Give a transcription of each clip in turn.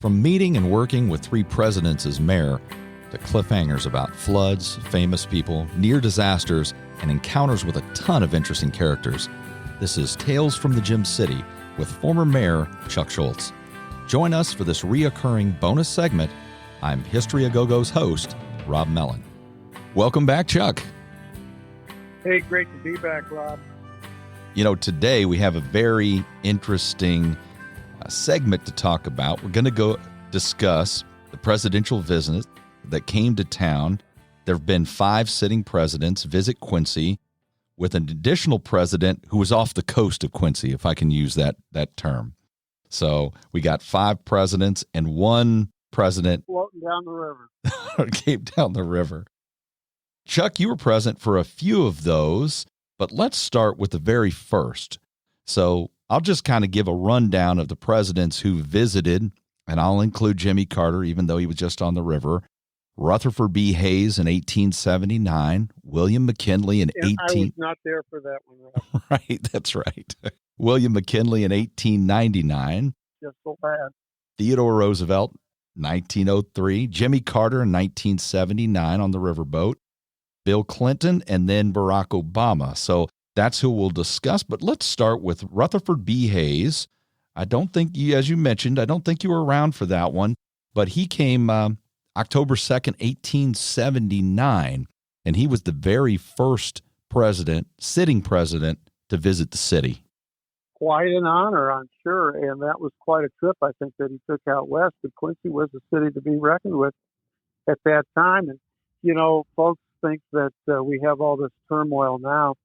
From meeting and working with 3 presidents as mayor, to cliffhangers about floods, famous people, near disasters, and encounters with a ton of interesting characters, this is Tales from the Gem City with former Mayor Chuck Scholz. Join us for this reoccurring bonus segment. I'm History A Go-Go's host, Rob Mellon. Welcome back, Chuck. Hey, great to be back, Rob. You know, today we have a very interesting segment to talk about. We're going to go discuss the presidential visit that came to town. There have been 5 sitting presidents visit Quincy, with an additional president who was off the coast of Quincy, if I can use that term. So we got 5 presidents and 1 president floating down the river. came down the river. Chuck, you were present for a few of those, but let's start with the very first. So I'll just kind of give a rundown of the presidents who visited, and I'll include Jimmy Carter, even though he was just on the river, Rutherford B. Hayes in 1879, William McKinley in I was not there for that one, Rob. Right, that's right. William McKinley in 1899. Just so bad. Theodore Roosevelt, 1903. Jimmy Carter in 1979 on the riverboat. Bill Clinton, and then Barack Obama. So that's who we'll discuss. But let's start with Rutherford B. Hayes. I don't think you, as you mentioned, I don't think you were around for that one, but he came October 2nd, 1879, and he was the very first president, sitting president, to visit the city. Quite an honor, I'm sure, and that was quite a trip, I think, that he took out west. But Quincy was a city to be reckoned with at that time. And, you know, folks think that we have all this turmoil now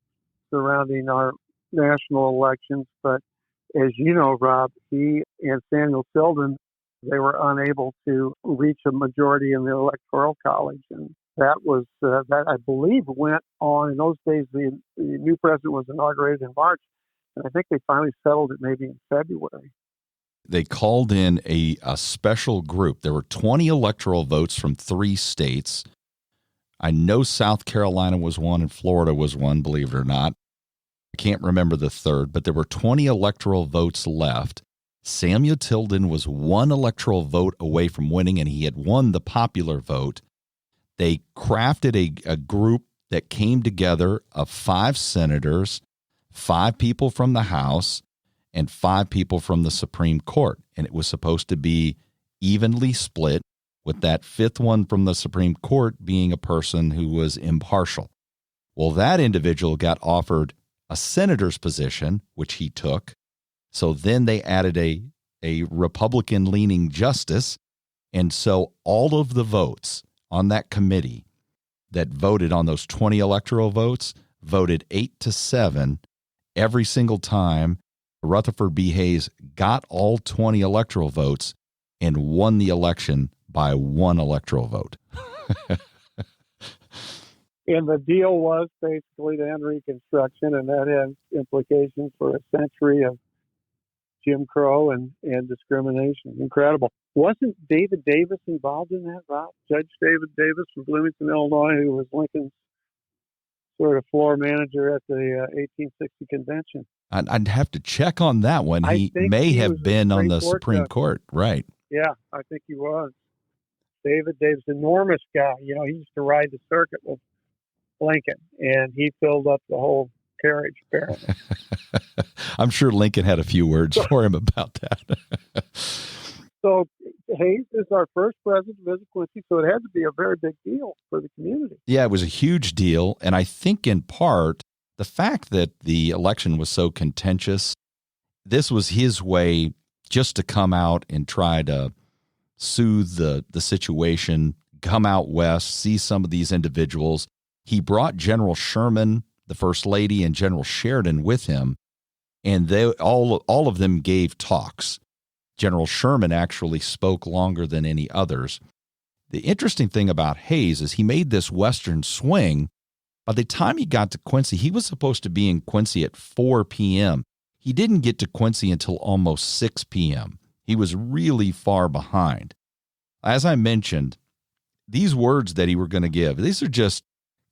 surrounding our national elections, but as you know, Rob, he and Samuel Tilden, they were unable to reach a majority in the Electoral College, and that was that I believe went on. In those days, the new president was inaugurated in March, and I think they finally settled it maybe in February. They called in a special group. There were 20 electoral votes from 3 states. I know South Carolina was one and Florida was one, believe it or not. I can't remember the third, but there were 20 electoral votes left. Samuel Tilden was 1 electoral vote away from winning, and he had won the popular vote. They crafted a group that came together of 5 senators, 5 people from the House, and 5 people from the Supreme Court. And it was supposed to be evenly split, with that 5th one from the Supreme Court being a person who was impartial. Well, that individual got offered a senator's position, which he took. So then they added a Republican-leaning justice. And so all of the votes on that committee that voted on those 20 electoral votes voted 8-7 every single time. Rutherford B. Hayes got all 20 electoral votes and won the election by 1 electoral vote. And the deal was basically to end Reconstruction, and that had implications for a century of Jim Crow and discrimination. Incredible. Wasn't David Davis involved in that, Rob? Judge David Davis from Bloomington, Illinois, who was Lincoln's sort of floor manager at the 1860 convention. I'd have to check on that one. He may have been on the Supreme Court, right? Yeah, I think he was. David Davis, enormous guy. You know, he used to ride the circuit with Lincoln, and he filled up the whole carriage, apparently. I'm sure Lincoln had a few words for him about that. So Hayes is our first president to visit Quincy, so it had to be a very big deal for the community. Yeah, it was a huge deal, and I think in part, the fact that the election was so contentious, this was his way just to come out and try to soothe the situation, come out west, see some of these individuals. He brought General Sherman, the First Lady, and General Sheridan with him, and they all of them gave talks. General Sherman actually spoke longer than any others. The interesting thing about Hayes is he made this western swing. By the time he got to Quincy, he was supposed to be in Quincy at 4 p.m. He didn't get to Quincy until almost 6 p.m. He was really far behind. As I mentioned, these words that he were going to give, these are just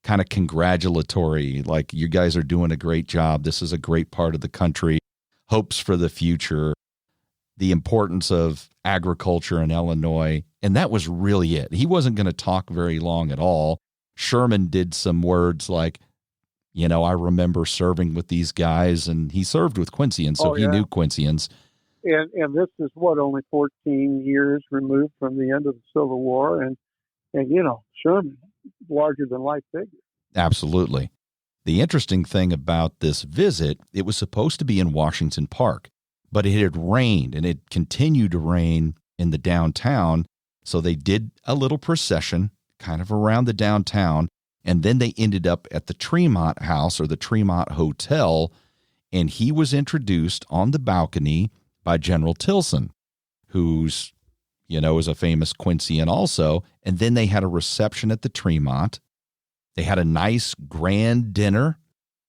kind of congratulatory, like, you guys are doing a great job. This is a great part of the country. Hopes for the future. the importance of agriculture in Illinois, and that was really it. He wasn't going to talk very long at all. Sherman did some words like, I remember serving with these guys, and he served with Quincy, so he knew Quincyans. And this is only 14 years removed from the end of the Civil War, and Sherman, larger than life figure. Absolutely. The interesting thing about this visit, it was supposed to be in Washington Park, but it had rained, and it continued to rain in the downtown. So they did a little procession kind of around the downtown, and then they ended up at the Tremont House or the Tremont Hotel, and he was introduced on the balcony by General Tilson, who's, is a famous Quincyan also. And then they had a reception at the Tremont. They had a nice grand dinner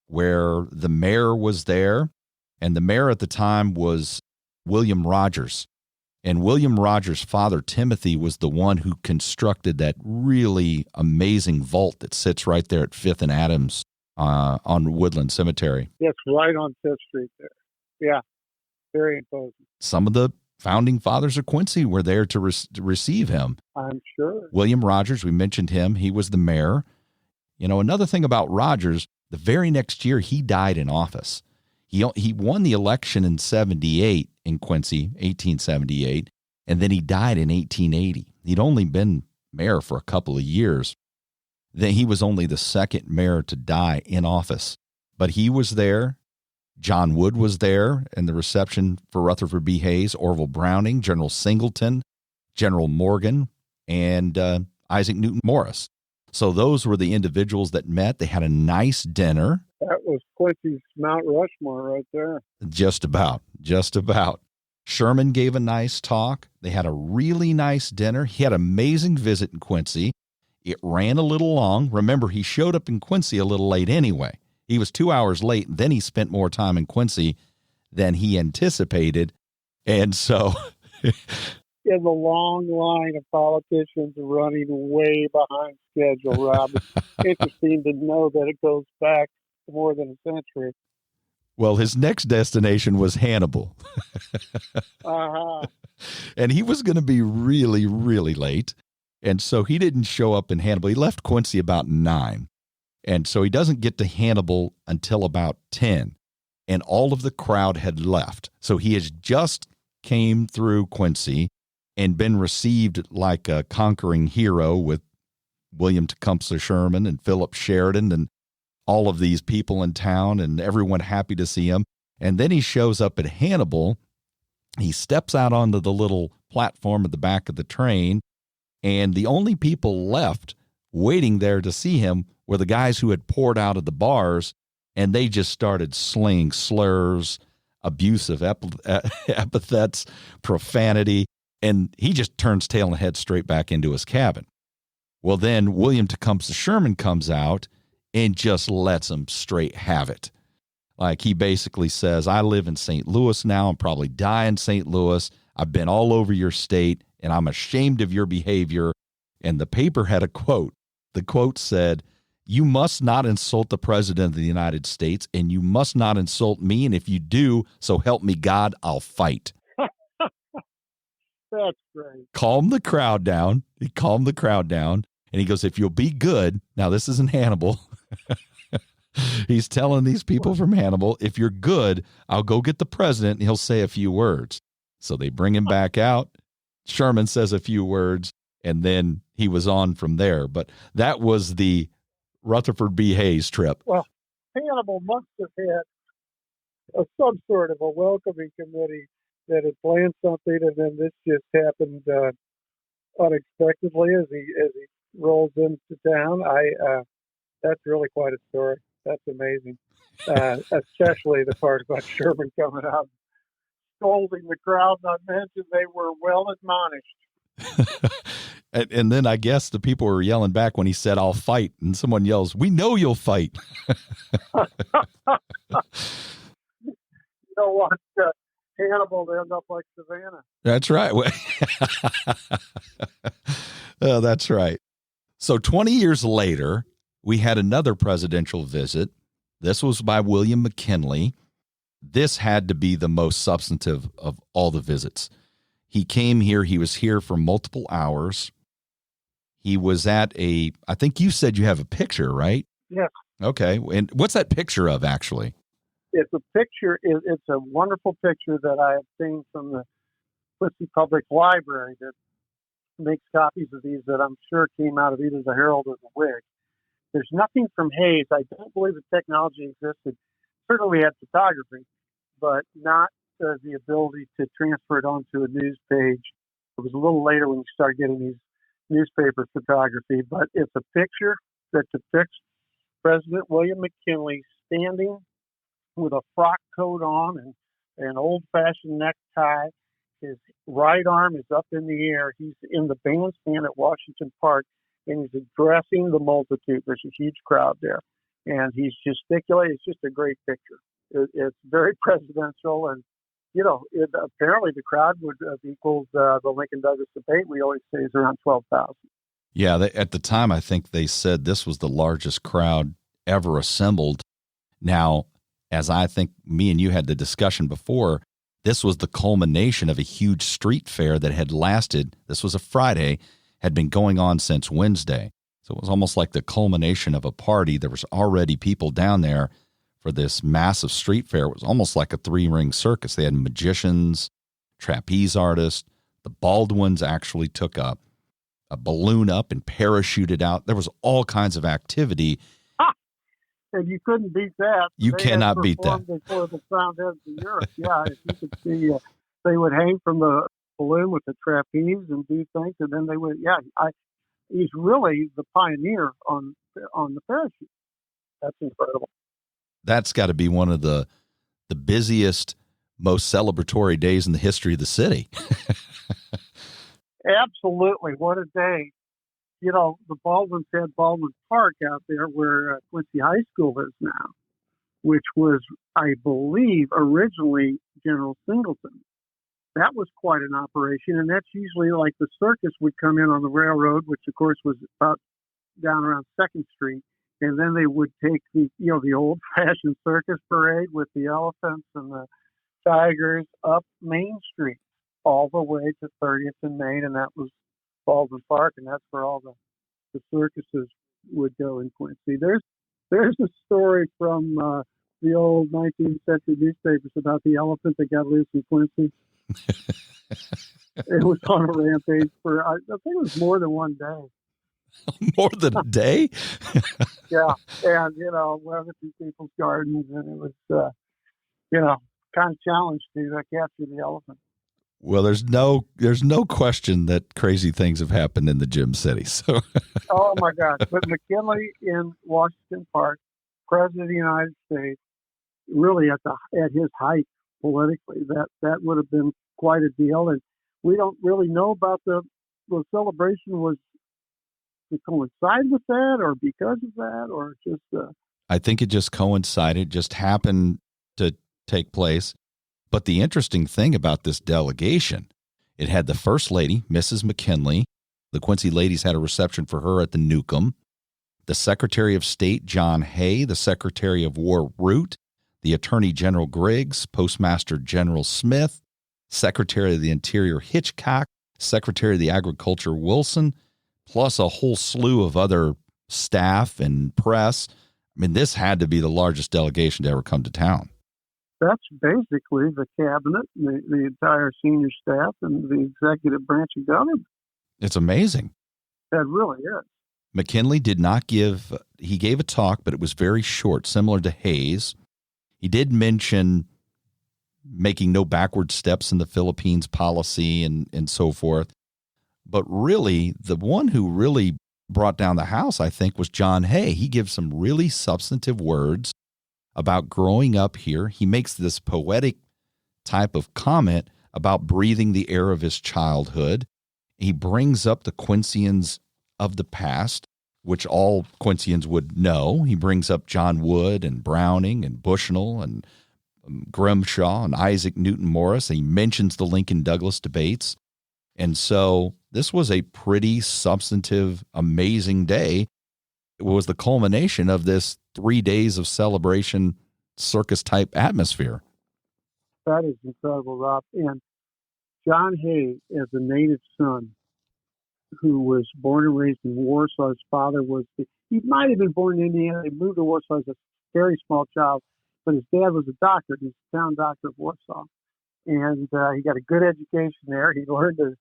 where the mayor was there, and the mayor at the time was William Rogers. And William Rogers' father, Timothy, was the one who constructed that really amazing vault that sits right there at 5th and Adams on Woodland Cemetery. Yes, right on 5th Street there. Yeah, very imposing. Some of the founding fathers of Quincy were there to receive him. I'm sure. William Rogers, we mentioned him. He was the mayor. Another thing about Rogers, the very next year he died in office. He won the election in 78 in Quincy, 1878, and then he died in 1880. He'd only been mayor for a couple of years. Then he was only the second mayor to die in office. But he was there. John Wood was there in the reception for Rutherford B. Hayes, Orville Browning, General Singleton, General Morgan, and Isaac Newton Morris. So those were the individuals that met. They had a nice dinner. That was Quincy's Mount Rushmore right there. Just about. Sherman gave a nice talk. They had a really nice dinner. He had an amazing visit in Quincy. It ran a little long. Remember, he showed up in Quincy a little late anyway. He was 2 hours late. Then he spent more time in Quincy than he anticipated. And so... in the long line of politicians running way behind schedule, Rob. It's interesting to know that it goes back more than a century. Well, his next destination was Hannibal. Uh-huh. And he was going to be really, really late. And so he didn't show up in Hannibal. He left Quincy about 9. And so he doesn't get to Hannibal until about 10. And all of the crowd had left. So he has just came through Quincy and been received like a conquering hero with William Tecumseh Sherman and Philip Sheridan and all of these people in town and everyone happy to see him. And then he shows up at Hannibal. He steps out onto the little platform at the back of the train, and the only people left waiting there to see him were the guys who had poured out of the bars, and they just started slinging slurs, abusive epithets, profanity, and he just turns tail and heads straight back into his cabin. Well, then William Tecumseh Sherman comes out and just lets him straight have it. Like, he basically says, I live in St. Louis now and probably die in St. Louis. I've been all over your state, and I'm ashamed of your behavior. And the paper had a quote. The quote said, "You must not insult the President of the United States, and you must not insult me. And if you do, so help me God, I'll fight." That's great. Calm the crowd down. He calmed the crowd down. And he goes, if you'll be good. Now, this isn't Hannibal. He's telling these people from Hannibal, if you're good, I'll go get the president and he'll say a few words. So they bring him back out. Sherman says a few words, and then he was on from there. But that was the Rutherford B. Hayes trip. Well, Hannibal must have had some sort of a welcoming committee that had planned something, and then this just happened unexpectedly as he rolls into town. That's really quite a story. That's amazing, especially the part about Sherman coming out, scolding the crowd. Not mentioned they were well admonished. And then I guess the people were yelling back when he said, "I'll fight," and someone yells, "We know you'll fight." You don't want Hannibal to end up like Savannah. That's right. Oh, that's right. So 20 years later, we had another presidential visit. This was by William McKinley. this had to be the most substantive of all the visits. He came here. He was here for multiple hours. He was at I think you said you have a picture, right? Yes. Okay. And what's that picture of, actually? It's a picture. It's a wonderful picture that I obtained from the Quincy Public Library that makes copies of these that I'm sure came out of either the Herald or the Whig. There's nothing from Hayes. I don't believe the technology existed. Certainly we had photography, but not the ability to transfer it onto a news page. It was a little later when you started getting these newspaper photography, but it's a picture that depicts President William McKinley standing with a frock coat on and an old-fashioned necktie. His right arm is up in the air. He's in the bandstand at Washington Park, and he's addressing the multitude. There's a huge crowd there, and he's gesticulating. It's just a great picture. It's very presidential, and apparently the crowd would equals the Lincoln-Douglas debate. We always say is around 12,000. Yeah, at the time, I think they said this was the largest crowd ever assembled. Now, as I think me and you had the discussion before, this was the culmination of a huge street fair that had lasted. This was a Friday, had been going on since Wednesday. So it was almost like the culmination of a party. There was already people down there for this massive street fair. It was almost like a three-ring circus. They had magicians, trapeze artists. The Baldwins actually took a balloon up and parachuted out. There was all kinds of activity. And you couldn't beat that. You cannot beat that. Before the sound heads of Europe. Yeah, if you could see, they would hang from the balloon with the trapeze and do things, and then they would. Yeah, he's really the pioneer on the parachute. That's incredible. That's got to be one of the busiest, most celebratory days in the history of the city. Absolutely, what a day! The Baldwins had Baldwin Park out there where Quincy High School is now, which was, I believe, originally General Singleton. That was quite an operation, and that's usually like the circus would come in on the railroad, which of course was about down around 2nd Street, and then they would take the old-fashioned circus parade with the elephants and the tigers up Main Street all the way to 30th and Main, and that was Baldwin Park, and that's where all the circuses would go in Quincy. There's a story from the old 19th century newspapers about the elephant that got loose in Quincy. It was on a rampage for, I think it was more than one day. More than a day? Yeah, and, went to people's gardens, and it was, kind of challenged to capture the elephant. Well, there's no question that crazy things have happened in the Gem City. So. Oh my gosh! But McKinley in Washington Park, President of the United States, really at his height politically, that would have been quite a deal. And we don't really know about the celebration was to coincide with that, or because of that, or just. I think it just coincided, just happened to take place. But the interesting thing about this delegation, it had the First Lady, Mrs. McKinley. The Quincy ladies had a reception for her at the Newcomb. The Secretary of State, John Hay, the Secretary of War, Root, the Attorney General Griggs, Postmaster General Smith, Secretary of the Interior Hitchcock, Secretary of the Agriculture Wilson, plus a whole slew of other staff and press. I mean, this had to be the largest delegation to ever come to town. That's basically the cabinet, the entire senior staff, and the executive branch of government. It's amazing. That really is. McKinley did not he gave a talk, but it was very short, similar to Hayes. He did mention making no backward steps in the Philippines policy and so forth. But really, the one who really brought down the house, I think, was John Hay. He gives some really substantive words about growing up here. He makes this poetic type of comment about breathing the air of his childhood. He brings up the Quincyans of the past, which all Quincyans would know. He brings up John Wood and Browning and Bushnell and Grimshaw and Isaac Newton Morris. And he mentions the Lincoln-Douglas debates. And so this was a pretty substantive, amazing day. It was the culmination of this 3 days of celebration, circus-type atmosphere. That is incredible, Rob. And John Hay, as a native son who was born and raised in Warsaw, his father he might have been born in Indiana. They moved to Warsaw as a very small child, but his dad was a doctor. He's the town doctor of Warsaw. And he got a good education there. He learned to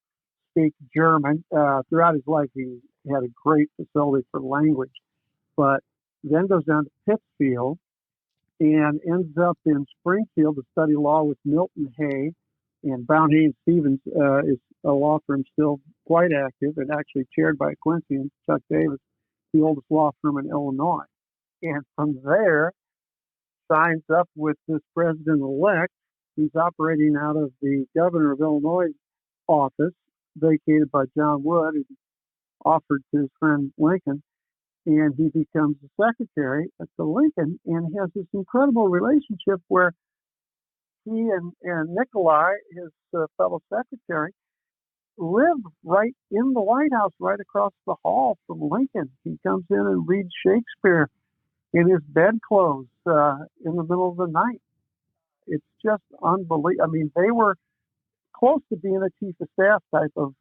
speak German. Throughout his life, he had a great facility for language. But then goes down to Pittsfield and ends up in Springfield to study law with Milton Hay. And Brown, Hay and Stevens is a law firm still quite active and actually chaired by Quincy and Chuck Davis, the oldest law firm in Illinois. And from there, signs up with this president-elect. He's operating out of the governor of Illinois' office, vacated by John Wood, and offered to his friend Lincoln. And he becomes the secretary to Lincoln and has this incredible relationship where he and Nikolai, his fellow secretary, live right in the White House, right across the hall from Lincoln. He comes in and reads Shakespeare in his bedclothes in the middle of the night. It's just unbelievable. I mean, they were close to being a chief of staff type of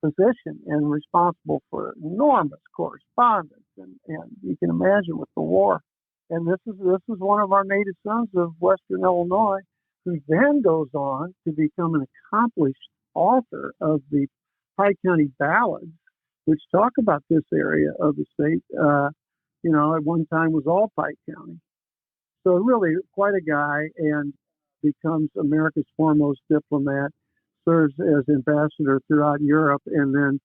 position and responsible for enormous correspondence. And you can imagine with the war. And this is one of our native sons of Western Illinois, who then goes on to become an accomplished author of the Pike County Ballads, which talk about this area of the state. At one time was all Pike County. So really quite a guy, and becomes America's foremost diplomat, serves as ambassador throughout Europe, and then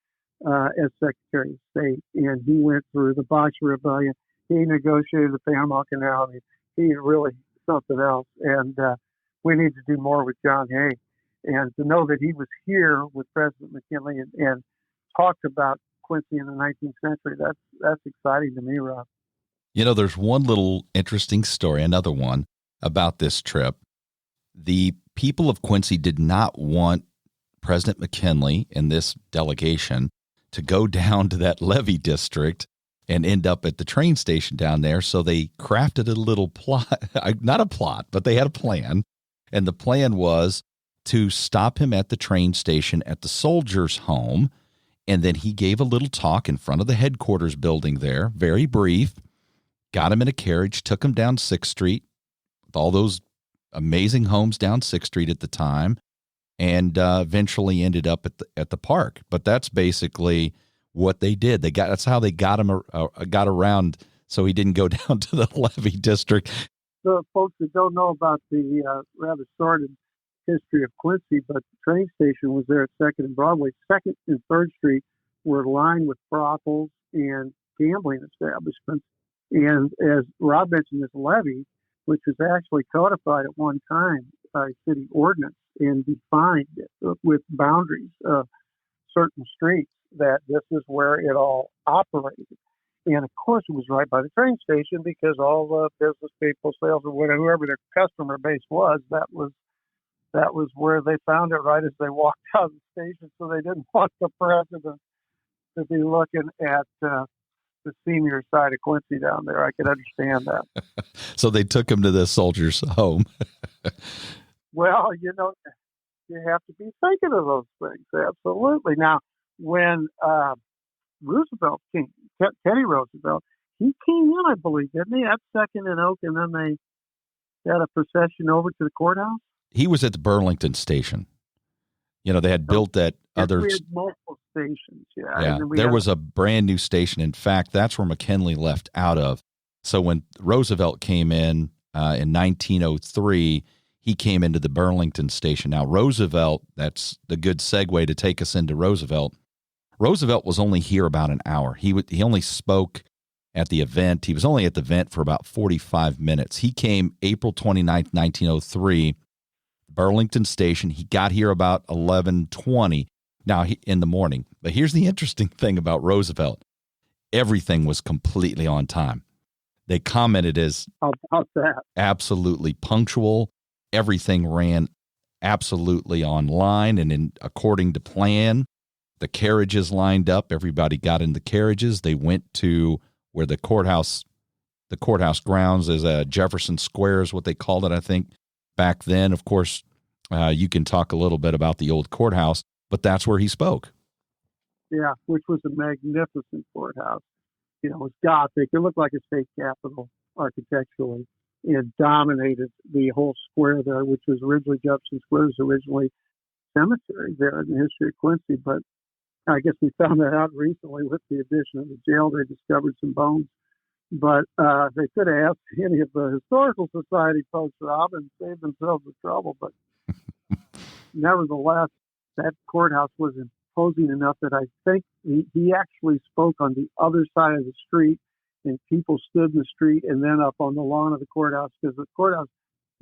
as Secretary of State. And he went through the Boxer Rebellion. He negotiated the Panama Canal. He's really something else. And we need to do more with John Hay. And to know that he was here with President McKinley and talked about Quincy in the 19th century, that's exciting to me, Rob. There's one little interesting story, another one, about this trip. The people of Quincy did not want President McKinley and this delegation to go down to that levee district and end up at the train station down there. So they crafted a little plot, not a plot, but they had a plan. And the plan was to stop him at the train station at the soldiers' home. And then he gave a little talk in front of the headquarters building there, very brief, got him in a carriage, took him down 6th Street, with all those amazing homes down 6th Street at the time, and eventually ended up at the park. But that's basically what they did. That's how they got him got around, so he didn't go down to the levee district. So folks that don't know about the rather sordid history of Quincy, but the train station was there at 2nd and Broadway. 2nd and 3rd Street were lined with brothels and gambling establishments. And as Rob mentioned, this levee, which was actually codified at one time by city ordinance and defined with boundaries of certain streets, that this is where it all operated. And of course, it was right by the train station because all the business people, sales, or whatever, whoever their customer base was, that was where they found it right as they walked out of the station. So they didn't want the president to be looking at the senior side of Quincy down there. I could understand that. So they took him to the soldiers' home. Well, you have to be thinking of those things. Absolutely. Now, when Roosevelt came, Teddy Roosevelt, he came in, I believe, didn't he? At 2nd and Oak, and then they had a procession over to the courthouse. He was at the Burlington station. They had built that other. We had multiple stations, yeah. Yeah, there was a brand new station. In fact, that's where McKinley left out of. So when Roosevelt came in 1903, he came into the Burlington station. Now, Roosevelt, that's the good segue to take us into Roosevelt. Roosevelt was only here about an hour. He only spoke at the event. He was only at the event for about 45 minutes. He came April 29th, 1903, Burlington Station. He got here about 11:20 in the morning. But here's the interesting thing about Roosevelt. Everything was completely on time. They commented as about that. Absolutely punctual. Everything ran absolutely on line and according to plan. The carriages lined up. Everybody got in the carriages. They went to where the courthouse grounds is Jefferson Square is what they called it, I think. back then. Of course, you can talk a little bit about the old courthouse, but that's where he spoke. Yeah, which was a magnificent courthouse. You know, it was Gothic. It looked like a state capitol architecturally. It dominated the whole square there, which was originally Jefferson Square, was originally cemetery there in the history of Quincy. But I guess we found that out recently with the addition of the jail. They discovered some bones. But they could have asked any of the Historical Society folks, Rob, and saved themselves the trouble. But nevertheless, that courthouse was imposing enough that I think he actually spoke on the other side of the street, and people stood in the street and then up on the lawn of the courthouse, because the courthouse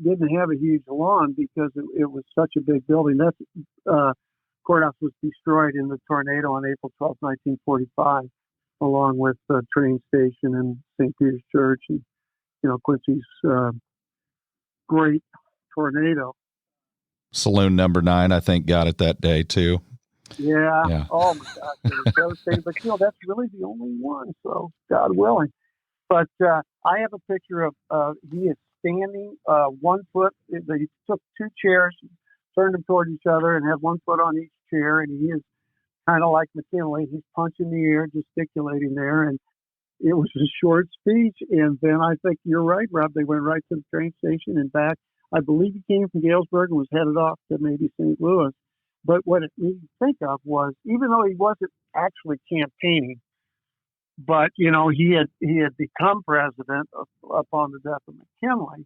didn't have a huge lawn because it was such a big building. That courthouse was destroyed in the tornado on April 12, 1945, along with the train station and St. Peter's Church and, Quincy's great tornado. Saloon number 9, I think, got it that day too. Yeah. Oh my gosh, it was devastating. But that's really the only one. So God willing. But I have a picture of he is standing 1 foot. They took 2 chairs, turned them toward each other, and had 1 foot on each chair. And he is kind of like McKinley. He's punching the air, gesticulating there, and it was a short speech. And then I think you're right, Rob. They went right to the train station and back. I believe he came from Galesburg and was headed off to maybe St. Louis. But what it made me think of was, even though he wasn't actually campaigning, but he had become president upon the death of McKinley.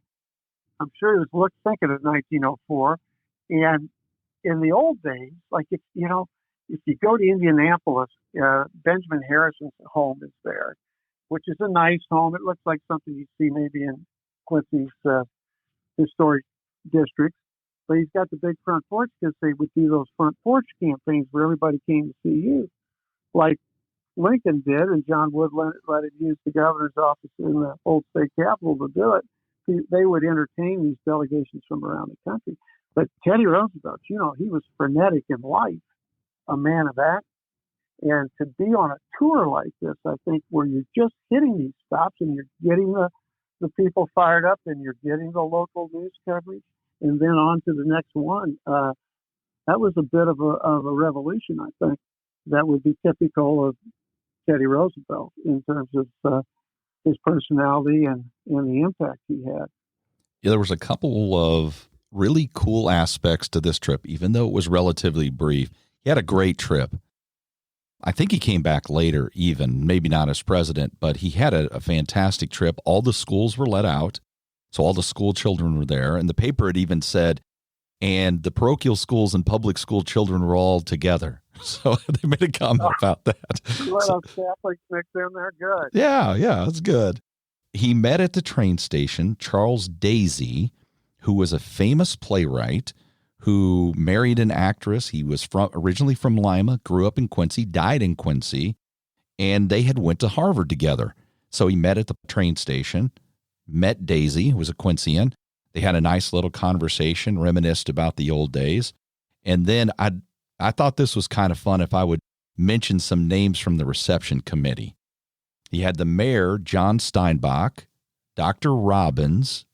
I'm sure he was thinking of 1904, and in the old days, like if you go to Indianapolis, Benjamin Harrison's home is there, which is a nice home. It looks like something you'd see maybe in Quincy's historic districts. But he's got the big front porch because they would do those front porch campaigns where everybody came to see you, like Lincoln did, and John Wood let it use the governor's office in the old state capitol to do it. They would entertain these delegations from around the country. But Teddy Roosevelt, he was frenetic in life, a man of action. And to be on a tour like this, I think, where you're just hitting these stops and you're getting the people fired up and you're getting the local news coverage, and then on to the next one. That was a bit of a revolution, I think, that would be typical of Teddy Roosevelt in terms of his personality and the impact he had. Yeah, there was a couple of really cool aspects to this trip, even though it was relatively brief. He had a great trip. I think he came back later even, maybe not as president, but he had a fantastic trip. All the schools were let out. So all the school children were there, and the paper had even said, and the parochial schools and public school children were all together. So they made a comment about that. Let us Catholics mix in there, good. Yeah, that's good. He met at the train station Charles Daisy, who was a famous playwright who married an actress. He was originally from Lima, grew up in Quincy, died in Quincy, and they had went to Harvard together. So he met at the train station, met Daisy, who was a Quincyan. They had a nice little conversation, reminisced about the old days. And then I thought this was kind of fun if I would mention some names from the reception committee. He had the mayor, John Steinbach, Dr. Robbins,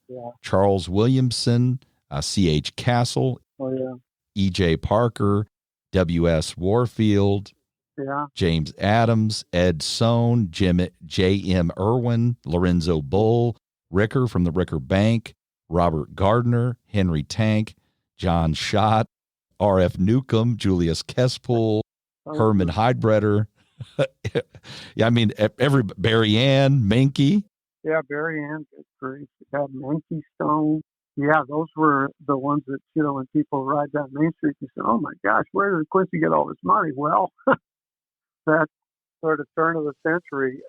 Charles Williamson, C.H. Castle, E.J. Parker, W.S. Warfield, James Adams, Ed Sohn, J.M. Irwin, Lorenzo Bull, Ricker from the Ricker Bank, Robert Gardner, Henry Tank, John Schott, R.F. Newcomb, Julius Kespool, Herman Heidbreder. Yeah, I mean, Barry Ann, Menke. Yeah, Barry Ann, great. Menke Stone. Yeah, those were the ones that, when people ride down Main Street, you say, oh my gosh, where did Quincy get all this money? Well, that sort of turn of the century,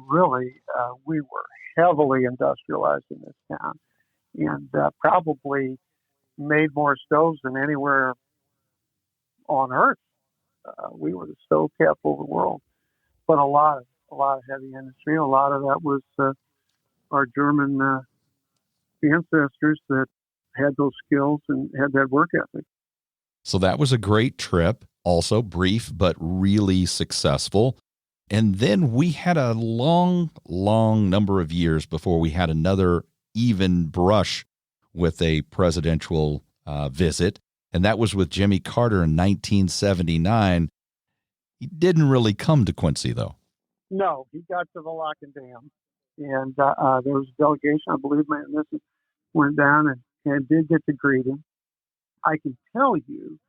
really, we were heavily industrialized in this town and probably made more stoves than anywhere on earth. We were the stove capital of the world, but a lot of heavy industry. A lot of that was our German ancestors that had those skills and had that work ethic. So that was a great trip, also brief, but really successful. And then we had a long, long number of years before we had another even brush with a presidential visit, and that was with Jimmy Carter in 1979. He didn't really come to Quincy, though. No, he got to the Lock and Dam, and there was a delegation, I believe, my missus went down and did get to greet him. I can tell you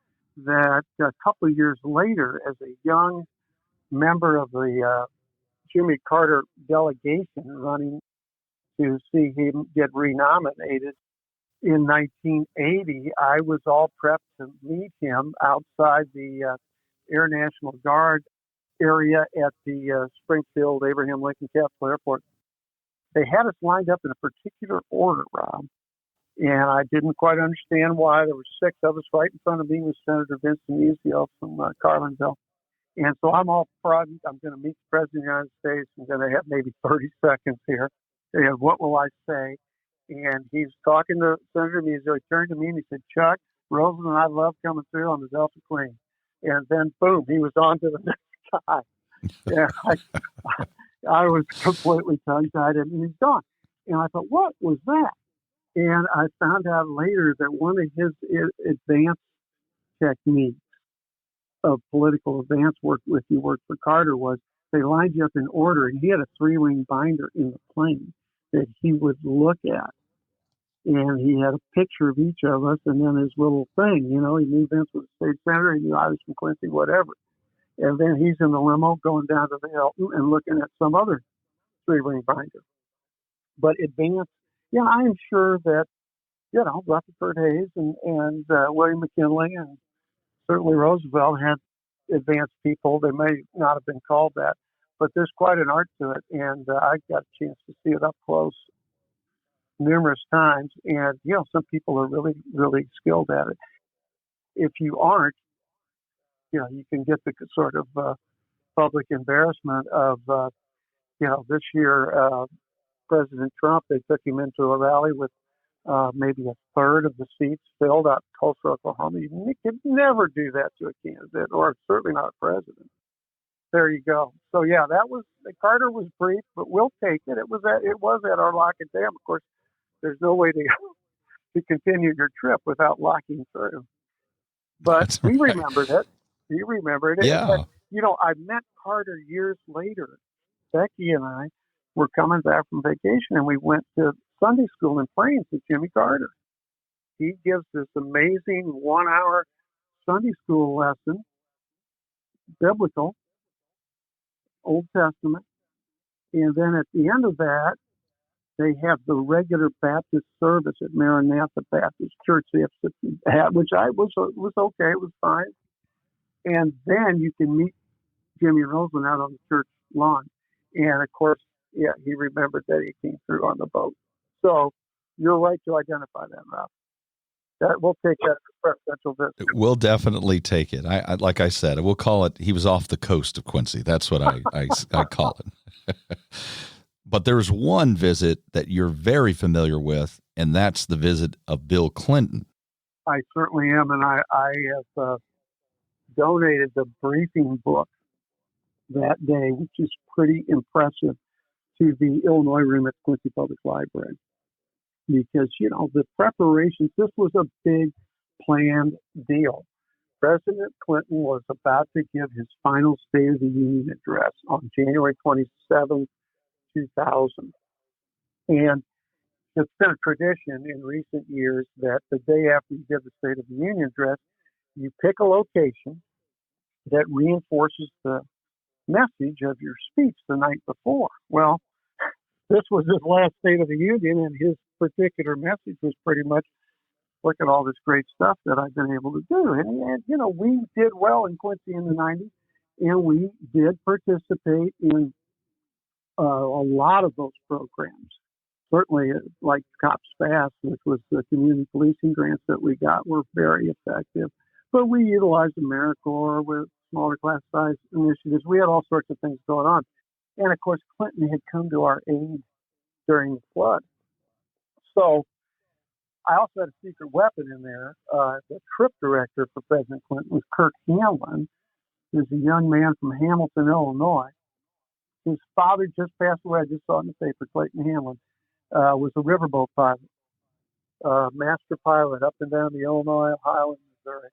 that a couple of years later, as a young member of the Jimmy Carter delegation running to see him get renominated in 1980, I was all prepped to meet him outside the Air National Guard area at the Springfield Abraham Lincoln Capital Airport. They had us lined up in a particular order, Rob, and I didn't quite understand why. There were 6 of us. Right in front of me was Senator Vincent Musial from Carlinville. And so I'm all proud. I'm going to meet the President of the United States. I'm going to have maybe 30 seconds here. And what will I say? And he's talking to Senator Musial. He turned to me and he said, "Chuck, Rosen and I love coming through on the Delta Queen." And then, boom, he was on to the next guy. And I was completely tongue-tied, and he's gone. And I thought, what was that? And I found out later that one of his advanced techniques of political advance work, if you worked for Carter, was they lined you up in order, and he had a 3-ring binder in the plane that he would look at. And he had a picture of each of us and then his little thing. You know, he knew Vince was a state senator, he knew I was from Quincy, whatever. And then he's in the limo going down to the Hilton and looking at some other 3-ring binder. But advance, yeah, I am sure that, Rutherford Hayes and William McKinley and certainly Roosevelt had advanced people. They may not have been called that, but there's quite an art to it. And I got a chance to see it up close numerous times. And, some people are really, really skilled at it. If you aren't, you can get the sort of public embarrassment of, this year, President Trump, they took him into a rally with maybe a third of the seats filled out in Tulsa, Oklahoma. You could never do that to a candidate, or certainly not a president. There you go. So yeah, Carter was brief, but we'll take it. It was at our Lock and Dam. Of course, there's no way to continue your trip without locking through. But we remembered it. He remembered it. Yeah. But, I met Carter years later. Becky and I were coming back from vacation, and we went to Sunday school in Plains with Jimmy Carter. He gives this amazing 1-hour Sunday school lesson, biblical, Old Testament. And then at the end of that, they have the regular Baptist service at Maranatha Baptist Church. They have which was okay. It was fine. And then you can meet Jimmy Rosen out on the church lawn. And of course, yeah, he remembered that he came through on the boat. So you're right to identify that, Rob. We'll take that presidential visit. We'll definitely take it. I like I said, we'll call it. He was off the coast of Quincy. That's what I call it. But there's one visit that you're very familiar with, and that's the visit of Bill Clinton. I certainly am, and I have donated the briefing book that day, which is pretty impressive, to the Illinois room at Quincy Public Library. Because, the preparations, this was a big planned deal. President Clinton was about to give his final State of the Union address on January 27, 2000. And it's been a tradition in recent years that the day after you give the State of the Union address, you pick a location that reinforces the message of your speech the night before. Well, this was his last State of the Union, and his particular message was pretty much, look at all this great stuff that I've been able to do. And we did well in Quincy in the 90s, and we did participate in a lot of those programs. Certainly, like Cops Fast, which was the community policing grants that we got, were very effective. But we utilized AmeriCorps with smaller class size initiatives. We had all sorts of things going on. And of course, Clinton had come to our aid during the flood. So I also had a secret weapon in there. The trip director for President Clinton was Kirk Hamlin, who's a young man from Hamilton, Illinois. His father just passed away. I just saw it in the paper. Clayton Hamlin was a riverboat pilot. master pilot up and down the Illinois, Ohio, and Missouri.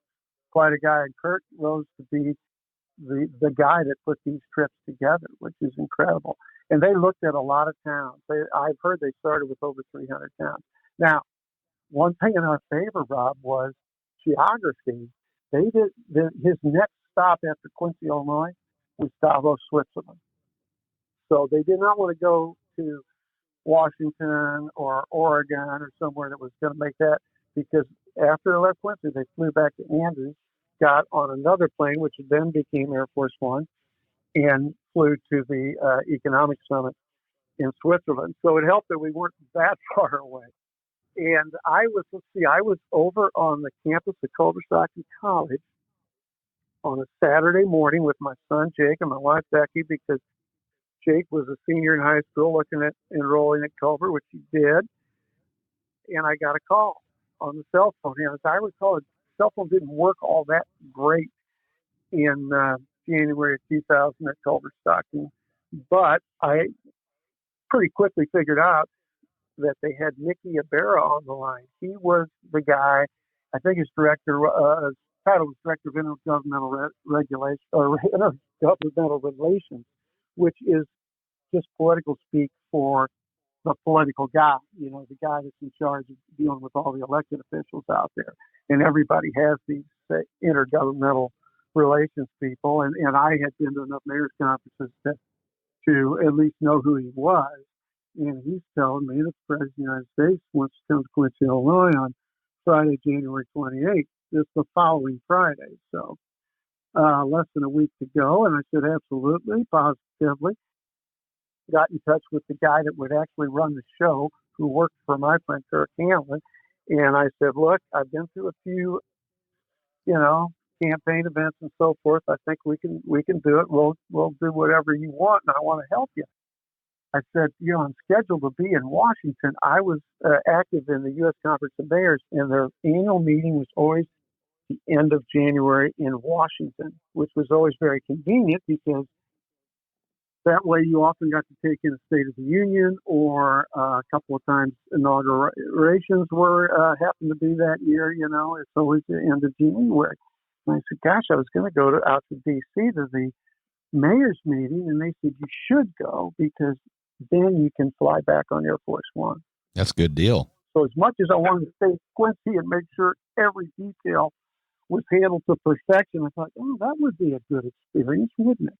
Quite a guy. And Kurt rose to be the guy that put these trips together, which is incredible. And they looked at a lot of towns. I've heard they started with over 300 towns. Now, one thing in our favor, Rob, was geography. His next stop after Quincy, Illinois, was Davos, Switzerland. So they did not want to go to Washington or Oregon or somewhere that was going to make that, because after they left Quincy, they flew back to Andrews, got on another plane, which then became Air Force One, and flew to the Economic Summit in Switzerland. So it helped that we weren't that far away. And I was over on the campus of Culver Stockton College on a Saturday morning with my son Jake and my wife Becky, because Jake was a senior in high school looking at enrolling at Culver, which he did. And I got a call on the cell phone. And as I recall, the cell phone didn't work all that great in January of 2000 at Culver Stockton. But I pretty quickly figured out that they had Mickey Ibarra on the line. He was the guy, I think his title was Director of Intergovernmental Regulation or Intergovernmental Relations, which is just political speak for the political guy, the guy that's in charge of dealing with all the elected officials out there. And everybody has these intergovernmental relations people. And I had been to enough mayor's conferences to at least know who he was. And he's telling me that the President of the United States wants to come to Quincy, Illinois on Friday, January 28th, just the following Friday. So less than a week to go. And I said, absolutely, positively. Got in touch with the guy that would actually run the show, who worked for my friend Kirk Hamlin. And I said, look, I've been through a few, campaign events and so forth. I think we can do it. We'll do whatever you want, and I want to help you. I said, I'm scheduled to be in Washington. I was active in the U.S. Conference of Mayors, and their annual meeting was always the end of January in Washington, which was always very convenient, because that way you often got to take in a State of the Union, or a couple of times inaugurations happened to be that year. It's always the end of January. And I said, gosh, I was going to go out to D.C. to the mayor's meeting, and they said, you should go, because then you can fly back on Air Force One. That's a good deal. So as much as I wanted to stay at Quincy and make sure every detail was handled to perfection, I thought, that would be a good experience, wouldn't it?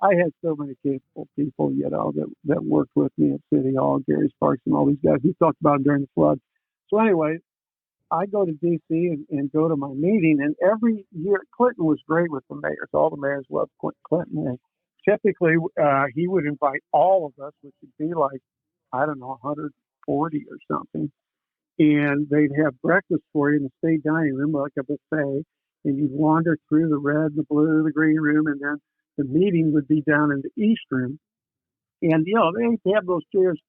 I had so many capable people, that worked with me at City Hall, Gary Sparks and all these guys. We talked about them during the flood. So anyway, I go to D.C. and go to my meeting, and every year, Clinton was great with the mayors. All the mayors loved Clinton. And typically, he would invite all of us, which would be like, 140 or something. And they'd have breakfast for you in the state dining room, like a buffet. And you'd wander through the red, the blue, the green room, and then the meeting would be down in the East Room. And, they have those chairs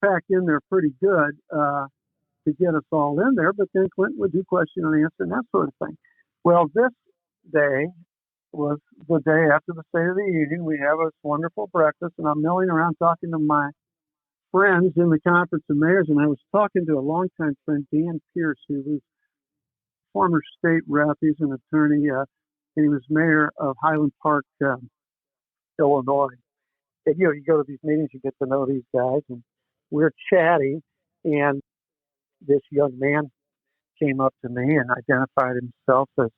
packed in there pretty good to get us all in there. But then Clinton would do question and answer and that sort of thing. Well, this day was the day after the State of the Union. We have a wonderful breakfast, and I'm milling around talking to my friends in the Conference of Mayors, and I was talking to a longtime friend, Dan Pierce, who was former state rep. He's an attorney. He was mayor of Highland Park, Illinois. And, you go to these meetings, you get to know these guys, and we're chatting, and this young man came up to me and identified himself as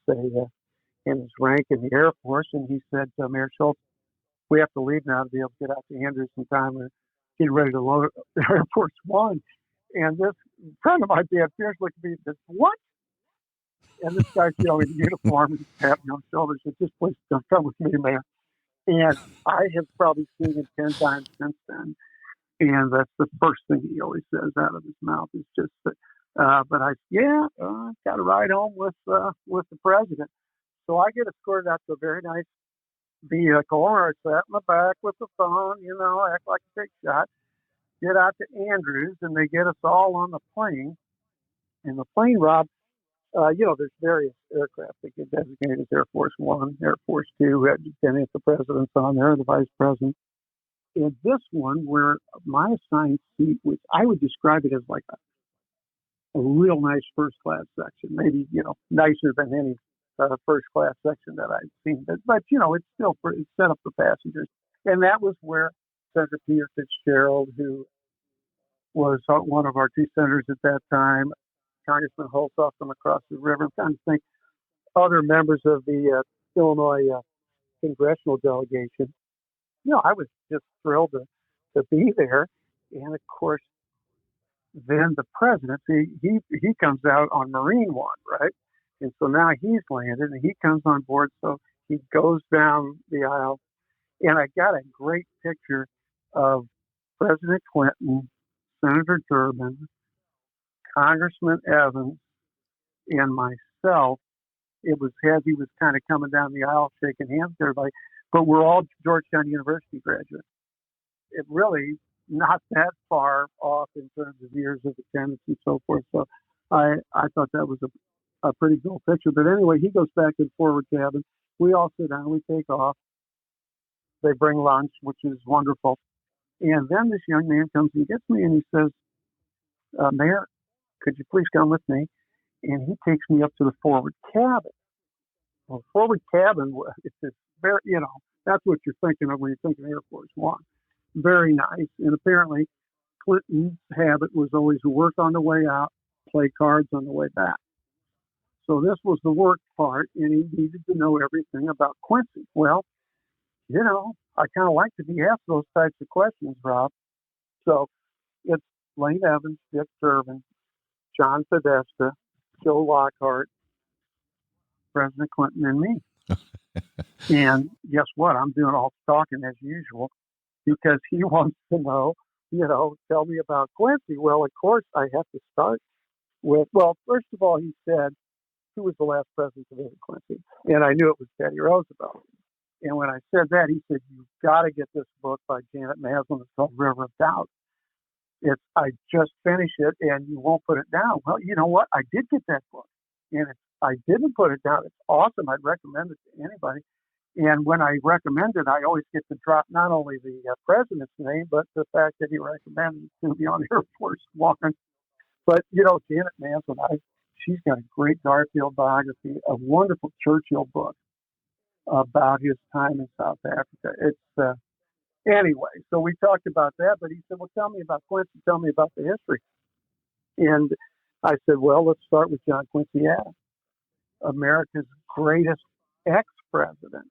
in his rank in the Air Force, and he said, Mayor Scholz, we have to leave now to be able to get out to Andrews in time. We're getting ready to load Air Force One. And this friend of mine, Dan Pierce, looked at me and said, what? And this guy's in uniform and tapping me on the shoulder and said, just please don't come with me, Mayor. And I have probably seen him 10 times since then. And that's the first thing he always says out of his mouth is just that. But got a ride home with the president. So I get escorted out to a very nice vehicle, or I sat in the back with the phone, act like a big shot. Get out to Andrews, and they get us all on the plane. And the plane, Rob, there's various aircraft that get designated as Air Force One, Air Force Two, depending if the president's on there, the vice president. And this one, where my assigned seat, which I would describe it as like a real nice first class section, maybe, nicer than any first class section that I've seen. But it's still it's set up for passengers. And that was where Senator Peter Fitzgerald, who was one of our two senators at that time, Congressman Holthoff from across the river, I'm trying to think, other members of the Illinois congressional delegation. I was just thrilled to be there. And of course, then the president, he comes out on Marine One, right? And so now he's landed and he comes on board. So he goes down the aisle, and I got a great picture of President Clinton, Senator Durbin, Congressman Evans, and myself. It was as he was kind of coming down the aisle, shaking hands with everybody. But we're all Georgetown University graduates. It really not that far off in terms of years of attendance and so forth. So I thought that was a pretty cool picture. But anyway, he goes back in forward cabin. We all sit down. We take off. They bring lunch, which is wonderful. And then this young man comes and gets me, and he says, Mayor, could you please come with me? And he takes me up to the forward cabin. Well, forward cabin, it's very, that's what you're thinking of when you're thinking Air Force One. Very nice. And apparently Clinton's habit was always to work on the way out, play cards on the way back. So this was the work part, and he needed to know everything about Quincy. Well, I kind of like to be asked those types of questions, Rob. So it's Lane Evans, Dick Durbin, John Podesta, Joe Lockhart, President Clinton, and me. And guess what? I'm doing all the talking as usual because he wants to know, tell me about Quincy. Well, of course, I have to start with, first of all, he said, who was the last president to visit Quincy? And I knew it was Teddy Roosevelt. And when I said that, he said, you've got to get this book by Janet Maslin. It's called River of Doubt. I just finished it, and you won't put it down. Well, you know what? I did get that book, and I didn't put it down. It's awesome. I'd recommend it to anybody. And when I recommend it, I always get to drop not only the president's name, but the fact that he recommended it to be on Air Force One. But, Janet Maslin, she's got a great Garfield biography, a wonderful Churchill book about his time in South Africa. It's anyway, so we talked about that, but he said, well, tell me about Quincy, tell me about the history. And I said, well, let's start with John Quincy Adams, America's greatest ex-president.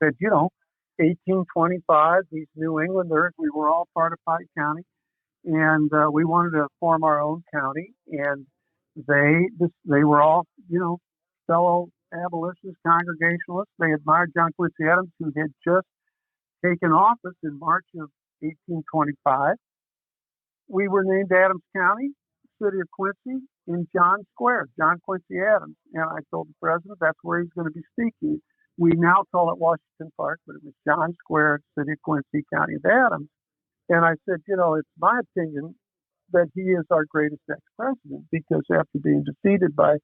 Said, 1825, these New Englanders, we were all part of Pike County, and we wanted to form our own county, and they were all, fellow abolitionists, Congregationalists. They admired John Quincy Adams, who had just taken office in March of 1825. We were named Adams County, city of Quincy, in John Square, John Quincy Adams. And I told the president that's where he's going to be speaking. We now call it Washington Park, but it was John Square, city of Quincy, county of Adams. And I said, it's my opinion that he is our greatest ex-president because after being defeated by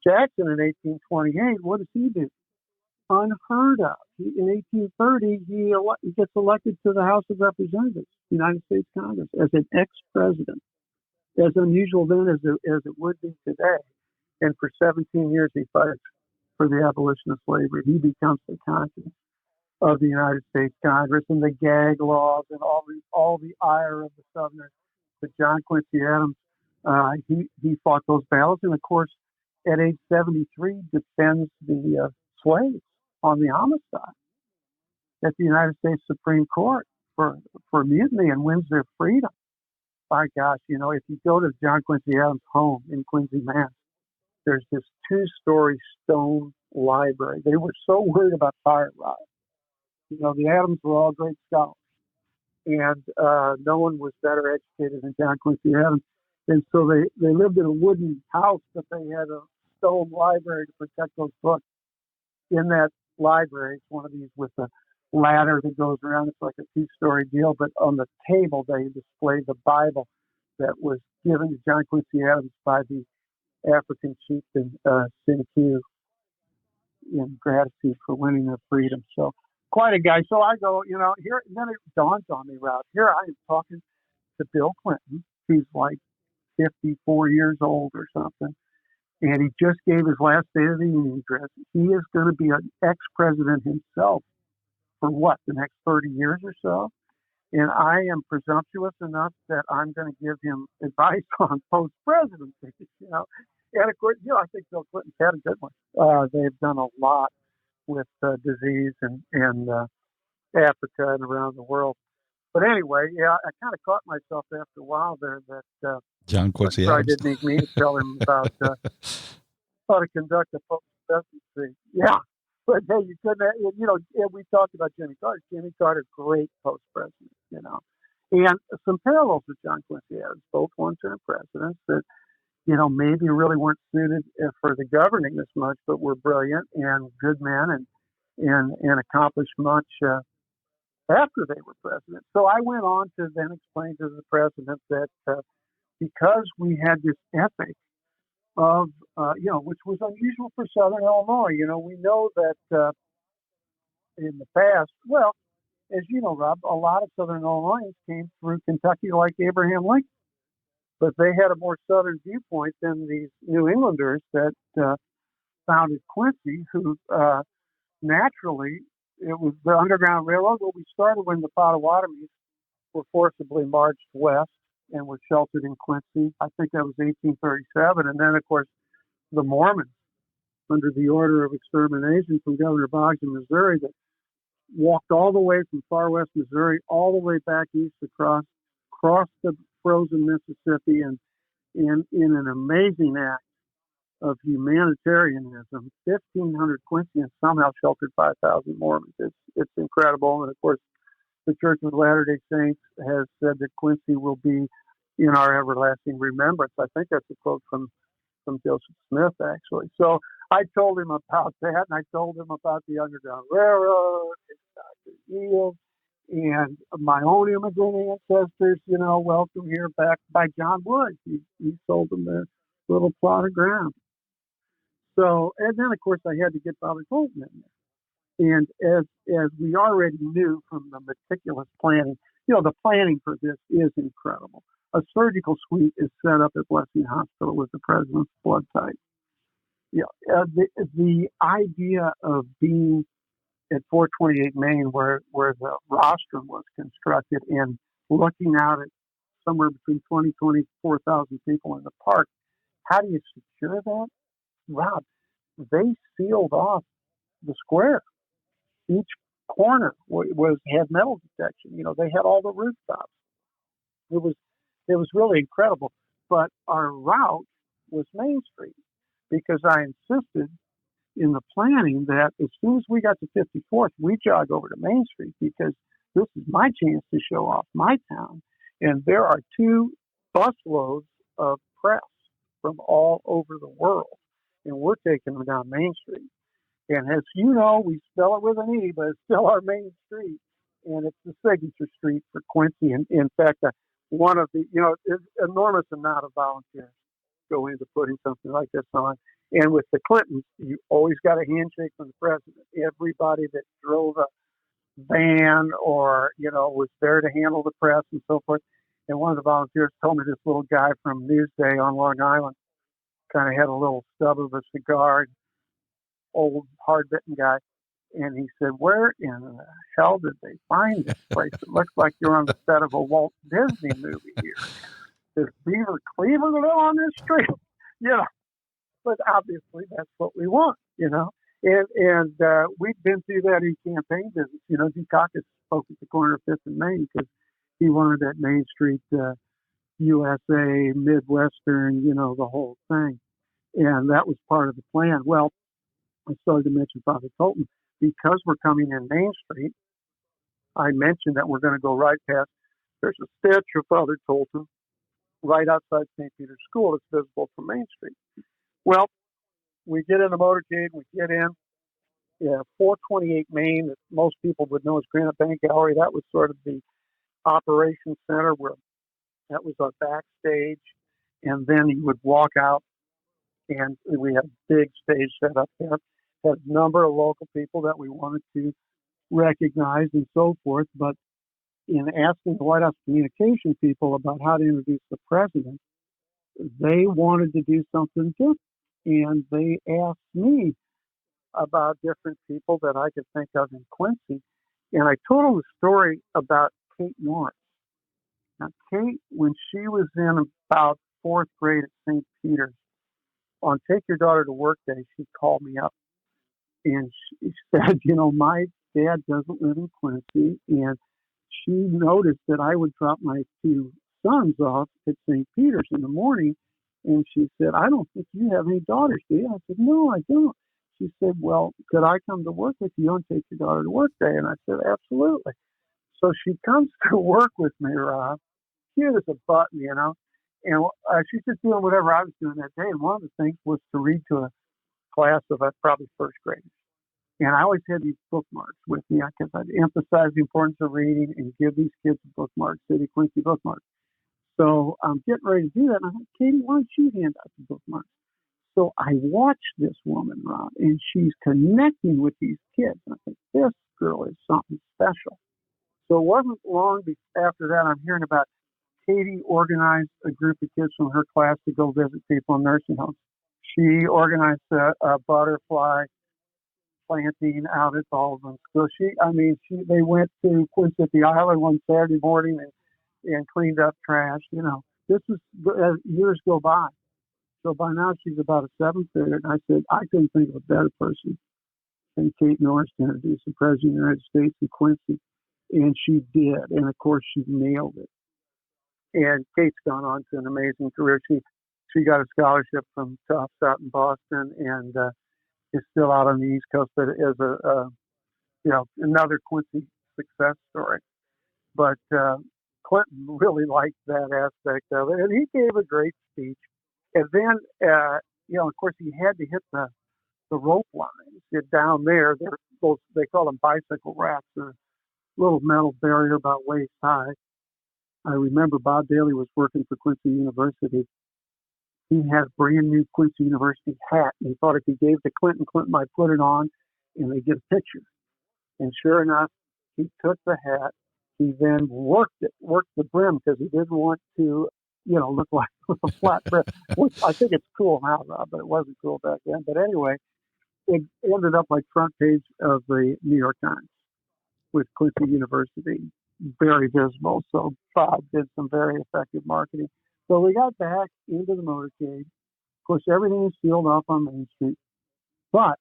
Jackson in 1828, what does he do? Unheard of. In 1830, he gets elected to the House of Representatives, United States Congress, as an ex-president, as unusual then as it would be today. And for 17 years, he fights for the abolition of slavery. He becomes the conscience of the United States Congress and the gag laws and all the ire of the Southerners. But John Quincy Adams, he fought those battles, and of course, at age 73, defends the slaves on the homicide at the United States Supreme Court for mutiny and wins their freedom. My gosh, if you go to John Quincy Adams' home in Quincy, Mass., there's this 2-story stone library. They were so worried about fire rot. The Adams were all great scholars, and no one was better educated than John Quincy Adams. And so they lived in a wooden house, but they had a stone library to protect those books. In that library, it's one of these with a ladder that goes around. It's like a 2-story deal, but on the table they display the Bible that was given to John Quincy Adams by the African chieftain Sinkhu in gratitude for winning their freedom. So quite a guy. So I go, here, and then it dawns on me, Rob. Here I am talking to Bill Clinton, who's like 54 years old or something. And he just gave his last State of the Union address. He is going to be an ex-president himself for what, the next 30 years or so? And I am presumptuous enough that I'm going to give him advice on post-presidency, you know. And of course, you know, I think Bill Clinton's had a good one. They've done a lot with disease and Africa and around the world. But anyway, yeah, I kind of caught myself after a while there that John Quincy I Adams did need me to tell him about how to conduct a post-presidency. Yeah. But hey, you couldn't, you know, we talked about Jimmy Carter. Jimmy Carter, great post-president, you know. And some parallels with John Quincy Adams, both one-term presidents that, you know, maybe really weren't suited for the governing as much, but were brilliant and good men and accomplished much after they were president. So I went on to then explain to the president that because we had this ethic of, you know, which was unusual for Southern Illinois. You know, we know that in the past, well, as you know, Rob, a lot of Southern Illinoisans came through Kentucky like Abraham Lincoln, but they had a more Southern viewpoint than these New Englanders that founded Quincy, who naturally, it was the Underground Railroad. Well, we started when the Potawatomis were forcibly marched west and were sheltered in Quincy. I think that was 1837. And then, of course, the Mormons, under the order of extermination from Governor Boggs in Missouri, that walked all the way from far west Missouri all the way back east across the frozen Mississippi, and in an amazing act of humanitarianism, 1,500 Quincyans somehow sheltered 5,000 Mormons. It's incredible. And of course, the Church of Latter-day Saints has said that Quincy will be in our everlasting remembrance. I think that's a quote from Joseph Smith, actually. So I told him about that, and I told him about the Underground Railroad and Dr. Eels and my own immigrant ancestors, you know, welcome here back by John Wood. He sold them their little plot of ground. So, and then, of course, I had to get Father Tolton in there. And as we already knew from the meticulous planning, you know, the planning for this is incredible. A surgical suite is set up at Blessing Hospital with the president's blood type. Yeah, the idea of being at 428 Main, where the rostrum was constructed, and looking out at somewhere between 24,000 people in the park, how do you secure that? Rob, they sealed off the square. Each corner had metal detection. You know, they had all the rooftops. It was really incredible. But our route was Main Street, because I insisted in the planning that as soon as we got to 54th, we jog over to Main Street, because this is my chance to show off my town. And there are 2 busloads of press from all over the world, and we're taking them down Main Street. And as you know, we spell it with an E, but it's still our main street, and it's the signature street for Quincy. And in fact, one of the, you know, enormous amount of volunteers go into putting something like this on. And with the Clintons, you always got a handshake from the president. Everybody that drove a van or, you know, was there to handle the press and so forth. And one of the volunteers told me this little guy from Newsday on Long Island kind of had a little stub of a cigar, old, hard-bitten guy. And he said, where in the hell did they find this place? It looks like you're on the set of a Walt Disney movie here. Does Beaver Cleaver live on this street? You know, but obviously that's what we want, you know. And we've been through that in campaign visits. You know, Dukakis spoke at the corner of 5th and Main because he wanted that Main Street USA, Midwestern, you know, the whole thing. And that was part of the plan. Well, I started to mention Father Tolton. Because we're coming in Main Street, I mentioned that we're going to go right past. There's a statue of Father Tolton right outside St. Peter's School. It's visible from Main Street. Well, we get in the motorcade. We get in. 428 Main, that most people would know as Granite Bank Gallery. That was sort of the operations center where that was our backstage. And then you would walk out, and we had a big stage set up there. Had a number of local people that we wanted to recognize and so forth. But in asking the White House communication people about how to introduce the president, they wanted to do something different. And they asked me about different people that I could think of in Quincy. And I told them a story about Kate Norris. Now, Kate, when she was in about fourth grade at St. Peter's, on Take Your Daughter to Work Day, she called me up and she said, my dad doesn't live in Quincy. And she noticed that I would drop my two sons off at St. Peter's in the morning. And she said, I don't think you have any daughters, do you? I said, no, I don't. She said, well, could I come to work with you on Take Your Daughter to Work Day? And I said, absolutely. So she comes to work with me, Rob. Cute as a button, And she's just doing whatever I was doing that day. And one of the things was to read to a class of probably first graders. And I always had these bookmarks with me because I'd emphasize the importance of reading and give these kids a bookmark, City Quincy bookmarks. So I'm getting ready to do that. And I thought, Katie, why don't you hand out the bookmarks? So I watched this woman, Rob, and she's connecting with these kids. And I think, this girl is something special. So it wasn't long after that I'm hearing about Katie organized a group of kids from her class to go visit people in nursing homes. She organized a butterfly planting out at Baldwin. So they went to Quincy at the Island one Saturday morning and cleaned up trash. This is as years go by. So by now she's about a seventh grader, and I said I couldn't think of a better person than Kate Norris to introduce the President of the United States in Quincy, and she did. And of course, she nailed it. And Kate's gone on to an amazing career. She got a scholarship from Tufts out in Boston, and is still out on the East Coast, but as another Quincy success story. But Clinton really liked that aspect of it, and he gave a great speech. And then, of course, he had to hit the rope lines. Down there, they call them bicycle racks, a little metal barrier about waist high. I remember Bob Daly was working for Quincy University. He had a brand new Quincy University hat, and he thought if he gave to Clinton might put it on, and they get a picture. And sure enough, he took the hat. He then worked the brim because he didn't want to, look like a flat brim. Which I think it's cool now, Rob, but it wasn't cool back then. But anyway, it ended up like front page of the New York Times with Quincy University, very visible. So Bob did some very effective marketing. So we got back into the motorcade. Of course, everything was sealed off on Main Street. But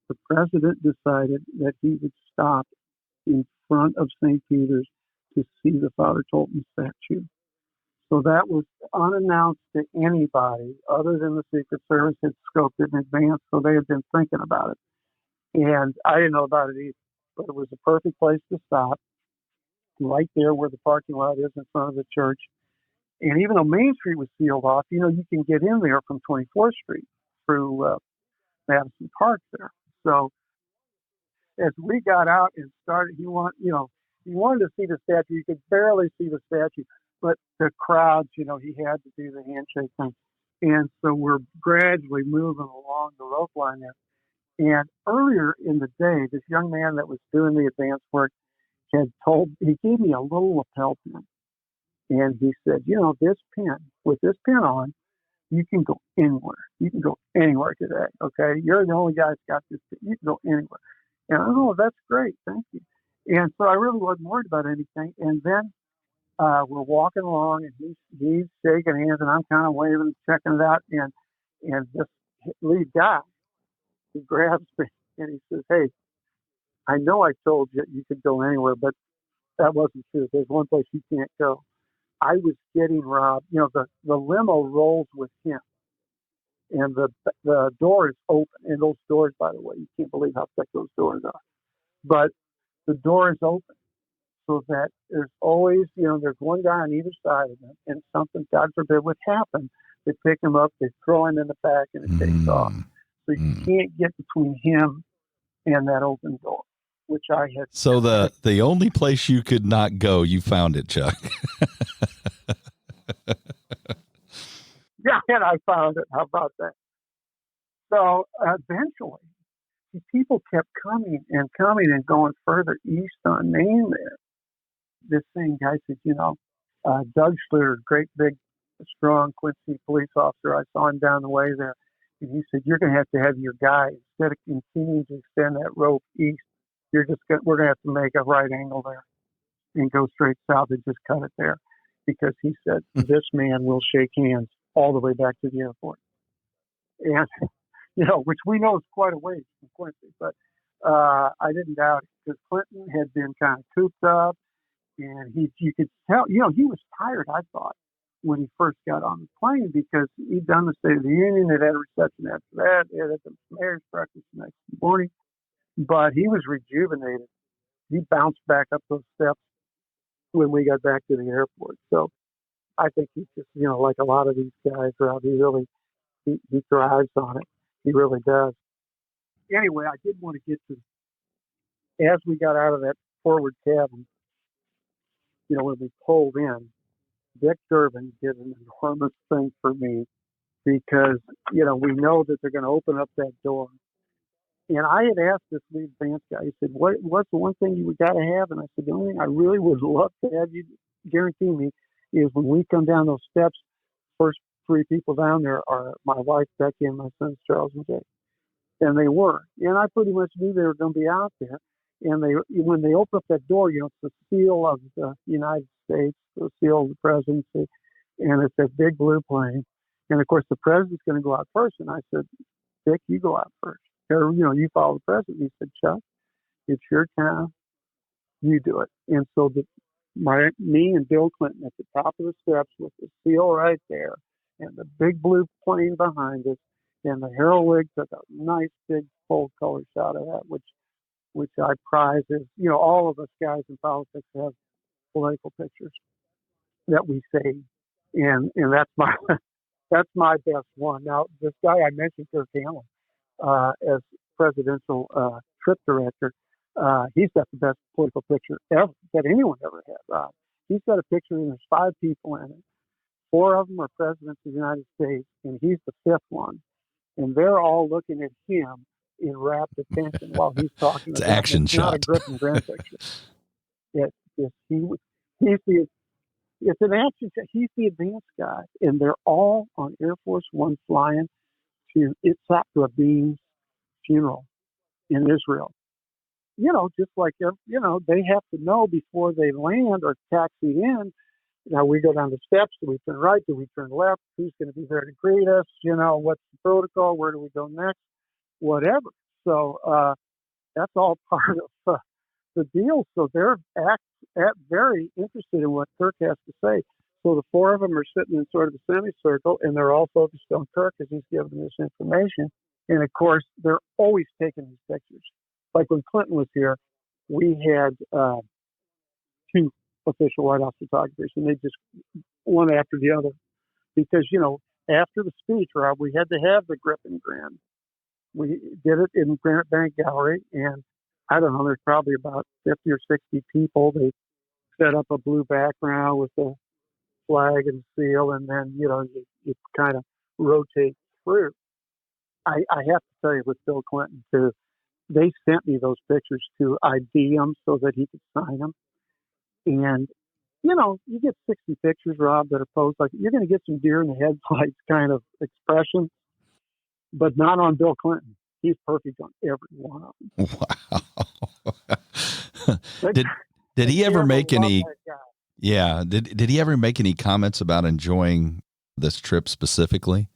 the president decided that he would stop in front of St. Peter's to see the Father Tolton statue. So that was unannounced to anybody other than the Secret Service had scoped it in advance, so they had been thinking about it. And I didn't know about it either, but it was a perfect place to stop, right there where the parking lot is in front of the church. And even though Main Street was sealed off, you can get in there from 24th Street through Madison Park there. So as we got out and started, he wanted to see the statue. You could barely see the statue, but the crowds, he had to do the handshake thing. And so we're gradually moving along the rope line there. And earlier in the day, this young man that was doing the advance work he gave me a little lapel pin. And he said, this pin, with this pin on, you can go anywhere. You can go anywhere today, okay? You're the only guy that's got this pin. You can go anywhere. And I go, that's great, thank you. And so I really wasn't worried about anything. And then we're walking along, and he's shaking hands, and I'm kind of waving, checking it out. And this lead guy, he grabs me, and he says, hey, I know I told you you could go anywhere, but that wasn't true. There's one place you can't go. I was getting robbed. The limo rolls with him, and the door is open. And those doors, by the way, you can't believe how thick those doors are. But the door is open so that there's always, there's one guy on either side of him, and something, God forbid, would happen. They pick him up, they throw him in the back, and it takes off. So you can't get between him and that open door, which I had. So the only place you could not go, you found it, Chuck. Yeah, and I found it. How about that? So eventually, people kept coming and going further east on Main there. This same guy said, Doug Schluter, great big a strong Quincy police officer. I saw him down the way there, and he said, "You're going to have your guy, instead of continuing to extend that rope east, we're going to have to make a right angle there and go straight south and just cut it there," because he said this man will shake hands all the way back to the airport, and which we know is quite a ways from Quincy, but I didn't doubt it because Clinton had been kind of cooped up. And you could tell, he was tired, I thought, when he first got on the plane because he'd done the State of the Union, had a reception after that, had the mayor's breakfast the next morning, but he was rejuvenated. He bounced back up those steps when we got back to the airport. So I think he's just, like a lot of these guys, Rob, he thrives on it. He really does. Anyway, I did want to get to, as we got out of that forward cabin, when we pulled in, Dick Durbin did an enormous thing for me because, we know that they're going to open up that door. And I had asked this lead advance guy, he said, what's the one thing you got to have? And I said, the only thing I really would love to have you guarantee me is when we come down those steps, first three people down there are my wife, Becky, and my sons, Charles and Jake. And they were. And I pretty much knew they were going to be out there. And when they open up that door, it's the seal of the United States, the seal of the presidency, and it's that big blue plane. And of course, the president's going to go out first. And I said, Dick, you go out first. Or, you follow the president. He said, Chuck, it's your time. You do it. And so me and Bill Clinton at the top of the steps with the seal right there, and the big blue plane behind us, and the Herald League took a nice big full color shot of that, which I prize is, all of us guys in politics have political pictures that we save. And that's that's my best one. Now, this guy I mentioned, Kirk Hannibal, as presidential trip director, he's got the best political picture ever that anyone ever had. He's got a picture and there's 5 people in it. 4 of them are presidents of the United States, and he's the 5th one. And they're all looking at him in rapt attention while he's talking. It's an action shot. Not a grip and grin picture. It's an action shot. He's the advanced guy, and they're all on Air Force One flying to Itzhak Rabin's funeral in Israel. Just like they have to know before they land or taxi in. Now we go down the steps. Do we turn right? Do we turn left? Who's going to be there to greet us? What's the protocol? Where do we go next? Whatever. So that's all part of the deal. So they're very interested in what Kirk has to say. So the 4 of them are sitting in sort of a semicircle, and they're all focused on Kirk as he's giving them this information. And of course, they're always taking these pictures. Like when Clinton was here, we had 2 official White House photographers, and they just one after the other. Because, after the speech, Rob, we had to have the grip and grin. We did it in Granite Bank Gallery, and I don't know, there's probably about 50 or 60 people. They set up a blue background with the flag and seal, and then, you kind of rotate through. I have to tell you with Bill Clinton, too, they sent me those pictures to ID them so that he could sign them. And, you get 60 pictures, Rob, that are posed. Like, you're going to get some deer in the headlights kind of expression, but not on Bill Clinton. He's perfect on every one of them. Wow. Did he ever make any? Yeah. Did he ever make any comments about enjoying this trip specifically?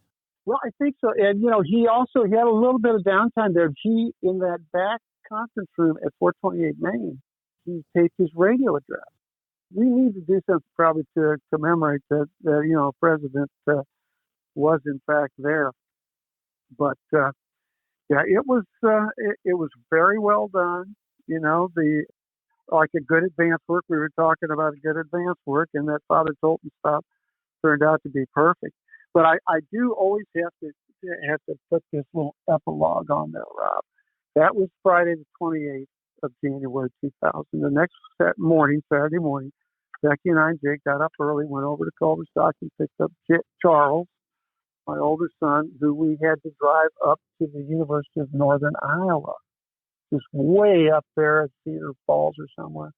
Well, I think so. And, he had a little bit of downtime there. He, in that back conference room at 428 Main, he taped his radio address. We need to do something probably to commemorate that, President was in fact there. But, it was very well done. Like a good advance work. We were talking about a good advance work, and that Father Tolton stuff turned out to be perfect. But I do always have to put this little epilogue on there, Rob. That was Friday the 28th of January 2000. The next Saturday morning, Becky and I and Jake got up early, went over to Culverstock and picked up Charles, my older son, who we had to drive up to the University of Northern Iowa, just way up there at Cedar Falls or somewhere.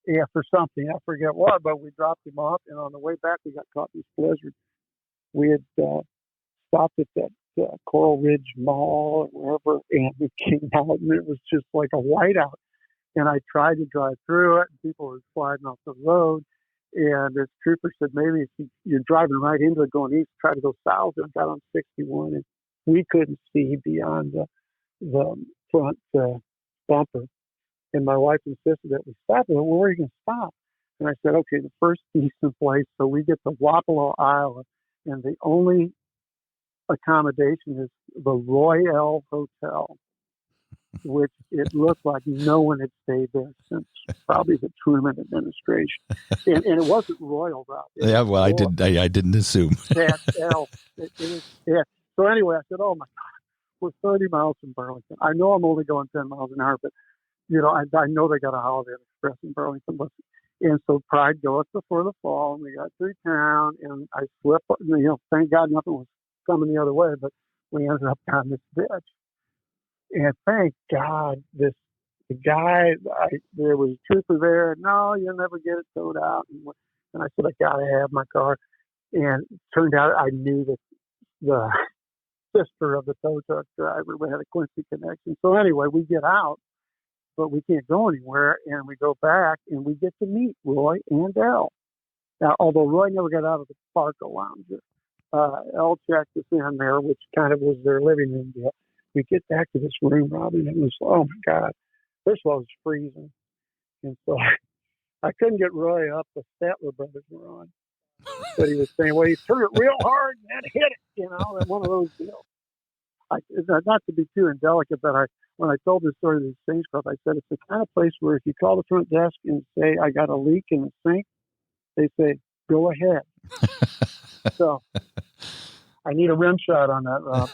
Yeah, for something. I forget what, but we dropped him off, and on the way back, we got caught in this blizzard. We had stopped at that Coral Ridge Mall or wherever, and we came out, and it was just like a whiteout. And I tried to drive through it, and people were sliding off the road. And this trooper said, maybe if you're driving right into it going east, try to go south. And got on 61, and we couldn't see beyond the front bumper. And my wife insisted that we stop. And where are you going to stop? And I said, okay, the first decent place. So we get to Wapello, Iowa, and the only accommodation is the Royale Hotel, which it looked like no one had stayed there since probably the Truman administration. And it wasn't Royal, Rob. Yeah, well, I didn't assume. Yeah. So anyway, I said, oh my God, we're 30 miles from Burlington. I know I'm only going 10 miles an hour, but I know they got a Holiday Inn Express in Burlington. And so pride goeth before the fall, and we got through town, and I slipped. Thank God nothing was coming the other way, but we ended up down this ditch. And thank God, there was a trooper there. No, you'll never get it towed out. And I said, I got to have my car. And it turned out I knew that the sister of the tow truck driver. We had a Quincy connection. So anyway, we get out, but we can't go anywhere. And we go back, and we get to meet Roy and Elle. Now, although Roy never got out of the Barca Lounger, Elle checked us in there, which kind of was their living room deal. We get back to this room, Robin, and it was, oh my God. First of all, it was freezing. And so I couldn't get Roy up. The Statler brothers were on. But he was saying, well, he threw it real hard and then hit it, and one of those deals. Not to be too indelicate, but when I told this story to the Saints Club, I said it's the kind of place where if you call the front desk and say, I got a leak in the sink, they say, go ahead. So I need a rim shot on that, Rob.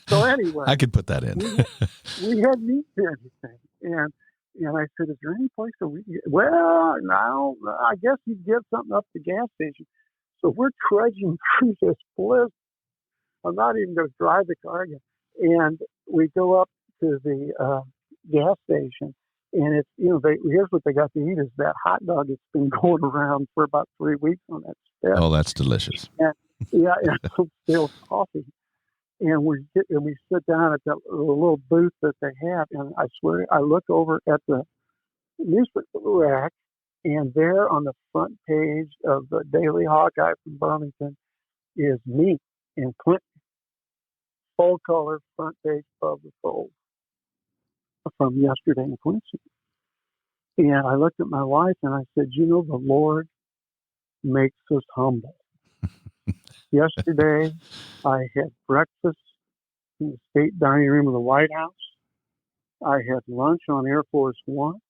So anyway, I could put that in. we had meat there, and I said, "Is there any place that we?" Well, no, I guess you'd get something up at the gas station. So we're trudging through this blizzard. I'm not even going to drive the car again, and we go up to the gas station, and it's here's what they got to eat is that hot dog that's been going around for about 3 weeks on that step. Oh, that's delicious. And some stale coffee. And we sit down at that little booth that they have, and I swear I look over at the newspaper rack, and there on the front page of the Daily Hawkeye from Burlington is me in Clinton, full color front page above the fold from yesterday in Quincy. And I looked at my wife and I said, the Lord makes us humble. Yesterday, I had breakfast in the state dining room of the White House. I had lunch on Air Force One.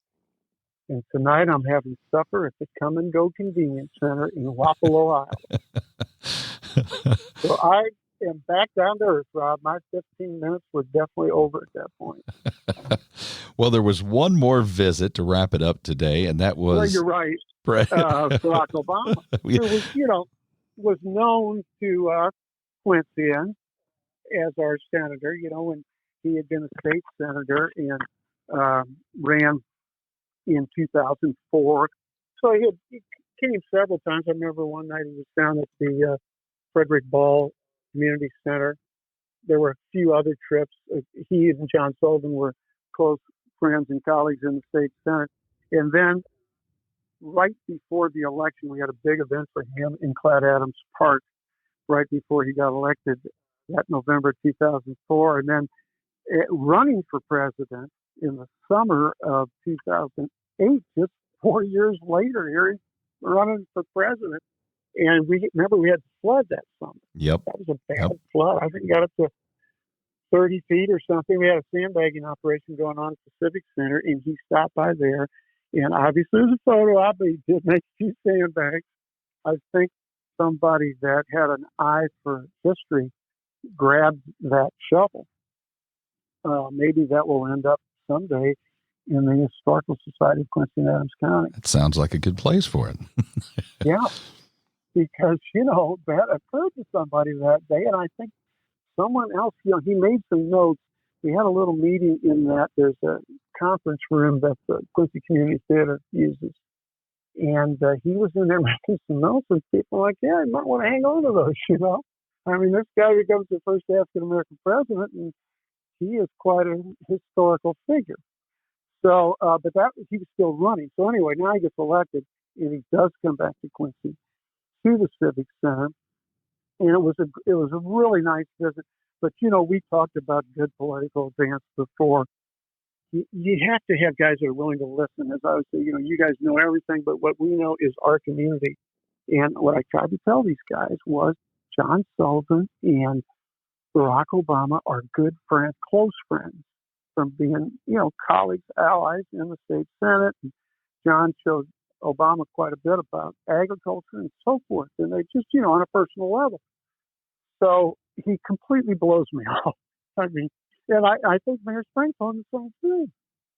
And tonight, I'm having supper at the Come and Go Convenience Center in Wapello, Iowa. So I am back down to earth, Rob. My 15 minutes were definitely over at that point. Well, there was one more visit to wrap it up today, and that was... Well, you're right. Barack Obama. Who was known to Quincy as our senator, when he had been a state senator and ran in 2004. So he came several times. I remember one night he was down at the Frederick Ball Community Center. There were a few other trips. He and John Sullivan were close friends and colleagues in the state senate. And then right before the election, we had a big event for him in Clyde Adams Park right before he got elected that November 2004. And then running for president in the summer of 2008, just 4 years later, here he's running for president. And we had flood that summer. Yep. That was a bad flood. I think it got up to 30 feet or something. We had a sandbagging operation going on at the Civic Center, and he stopped by there. And obviously, there's a photo op, but he did make a few sandbags. I think somebody that had an eye for history grabbed that shovel. Maybe that will end up someday in the Historical Society of Quincy and Adams County. That sounds like a good place for it. Yeah, because, that occurred to somebody that day, and I think someone else, he made some notes. We had a little meeting in that there's a conference room that the Quincy Community Theater uses. And he was in there making some notes, and people were like, yeah, you might want to hang on to those, you know. I mean, this guy becomes the first African-American president, and he is quite a historical figure. So, but he was still running. So anyway, now he gets elected, and he does come back to Quincy, to the Civic Center, and it was a really nice visit. But you know, we talked about good political advance before. You have to have guys that are willing to listen. As I would say, you know, you guys know everything, but what we know is our community. And what I tried to tell these guys was John Sullivan and Barack Obama are good friends, close friends, from being, you know, colleagues, allies in the state Senate. And John showed Obama quite a bit about agriculture and so forth. And they just, you know, on a personal level. So he completely blows me off. I mean, and I think Mayor Springfield is the same thing.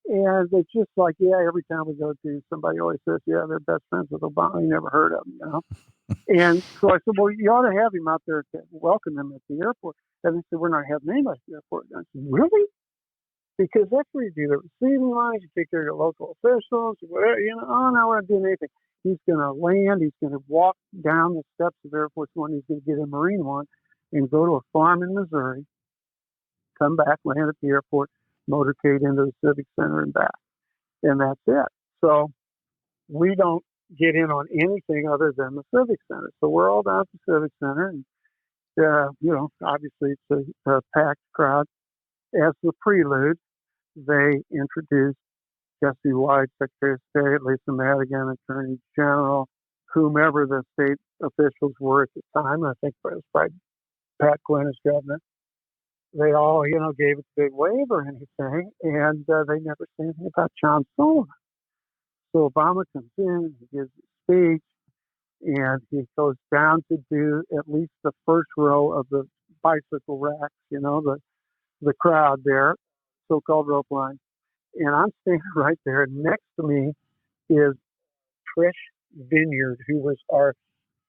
And it's just like, yeah, every time we go to, somebody always says, yeah, they're best friends with Obama. You never heard of him, you know. And so I said, well, you ought to have him out there to welcome him at the airport. And they said, we're not having him at the airport. And I said, really? Because that's where you do the receiving lines, you take care of your local officials, whatever, you know, oh, no, we're not doing anything. He's going to land, he's going to walk down the steps of Air Force One, he's going to get a Marine One and go to a farm in Missouri, come back, land at the airport, motorcade into the Civic Center and back. And that's it. So we don't get in on anything other than the Civic Center. So we're all down at the Civic Center. And, you know, obviously it's a packed crowd. As the prelude, they introduced Jesse White, Secretary of State, Lisa Madigan, Attorney General, whomever the state officials were at the time. I think it was probably Pat Quinn as governor. They all, you know, gave it a big wave or anything, and they never said anything about John Sullivan. So Obama comes in, he gives a speech, and he goes down to do at least the first row of the bicycle racks, you know, the crowd there, so-called rope line. And I'm standing right there. Next to me is Trish Vineyard, who was our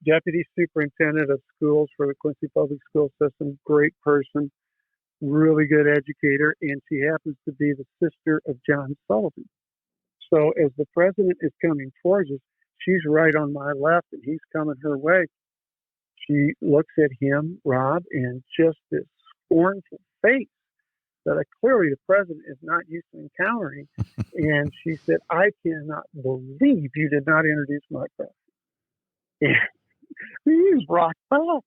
deputy superintendent of schools for the Quincy Public School System. Great person, really good educator, and she happens to be the sister of John Sullivan. So as the president is coming towards us, she's right on my left, and he's coming her way. She looks at him, Rob, and just this scornful face that clearly the president is not used to encountering. And she said, I cannot believe you did not introduce my brother. And he's rocked up.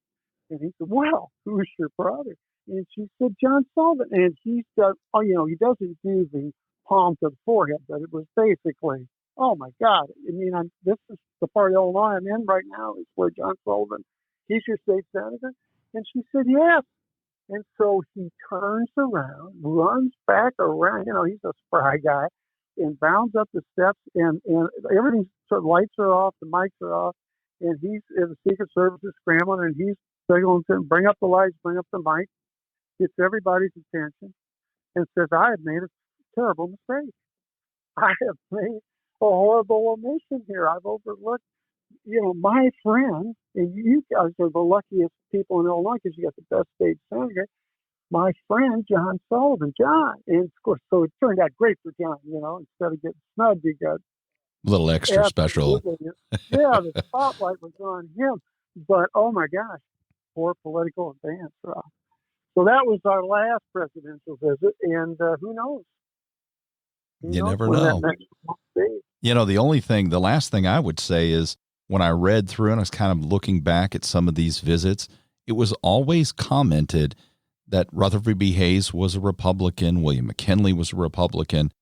And he said, well, who's your brother? And she said, John Sullivan. And he's got, oh, you know, he doesn't do the palm to the forehead, but it was basically, oh my God. I mean, this is the part of Illinois I'm in right now is where John Sullivan, he's your state senator. And she said, yes. And so he turns around, runs back around, you know, he's a spry guy, and bounds up the steps, and everything, so lights are off, the mics are off, and the Secret Service is scrambling, and he's going to bring up the lights, bring up the mic, gets everybody's attention, and says, I have made a terrible mistake. I have made a horrible omission here. I've overlooked, you know, my friend, and you guys are the luckiest people in Illinois because you got the best state senator, my friend, John Sullivan. John. And of course, so it turned out great for John, you know, instead of getting snubbed, he got a little extra special. Yeah, the spotlight was on him. But, oh my gosh, poor political advance. So that was our last presidential visit, and who knows? You never know. You know, the last thing I would say is when I read through and I was kind of looking back at some of these visits, it was always commented that Rutherford B. Hayes was a Republican, William McKinley was a Republican,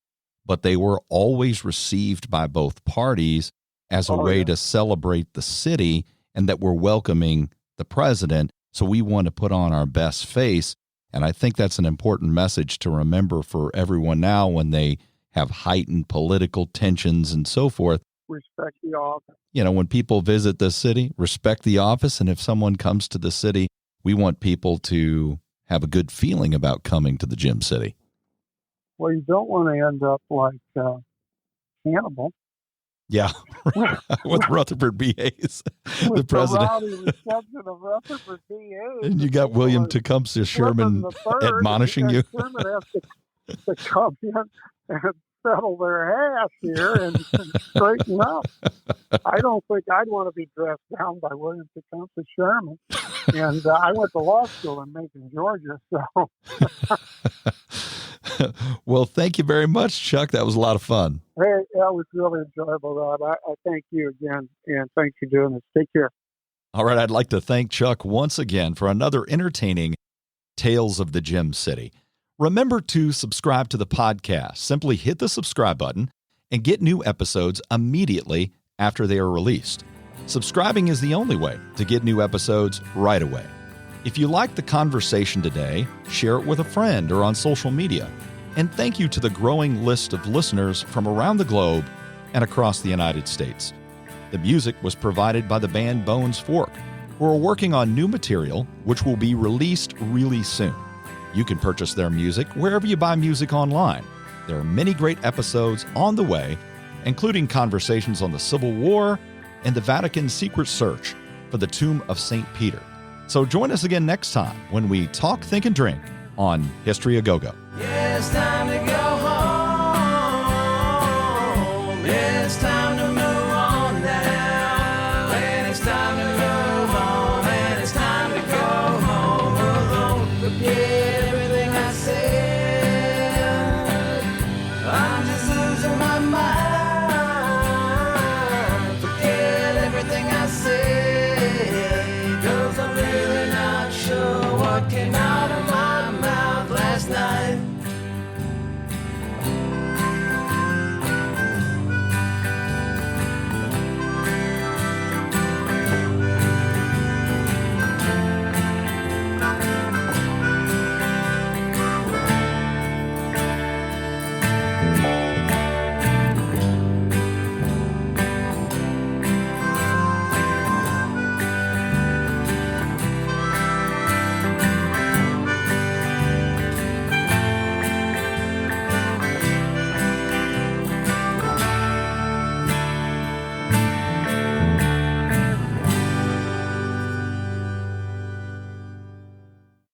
but they were always received by both parties as a way to celebrate the city and that we're welcoming the president. So we want to put on our best face. And I think that's an important message to remember for everyone now when they have heightened political tensions and so forth. Respect the office. You know, when people visit the city, respect the office. And if someone comes to the city, we want people to have a good feeling about coming to the Gym City. Well, you don't want to end up like Hannibal. Yeah, with Rutherford B. Hayes, the president. The reception of Rutherford B. Hayes. And you got William Tecumseh Sherman admonishing you. Sherman has to come in and settle their hash here and straighten up. I don't think I'd want to be dressed down by William McKinley Sherman. And I went to law school in Macon, Georgia. So, well, thank you very much, Chuck. That was a lot of fun. hey, that was really enjoyable, Rob. I thank you again, and thanks for doing this. Take care. All right, I'd like to thank Chuck once again for another entertaining Tales of the Gem City. Remember to subscribe to the podcast. Simply hit the subscribe button and get new episodes immediately after they are released. Subscribing is the only way to get new episodes right away. If you liked the conversation today, share it with a friend or on social media. And thank you to the growing list of listeners from around the globe and across the United States. The music was provided by the band Bones Fork, who are working on new material which will be released really soon. You can purchase their music wherever you buy music online. There are many great episodes on the way, including conversations on the Civil War and the Vatican's secret search for the tomb of St. Peter. So join us again next time when we talk, think, and drink on History A Go-Go. Yeah, it's time to go.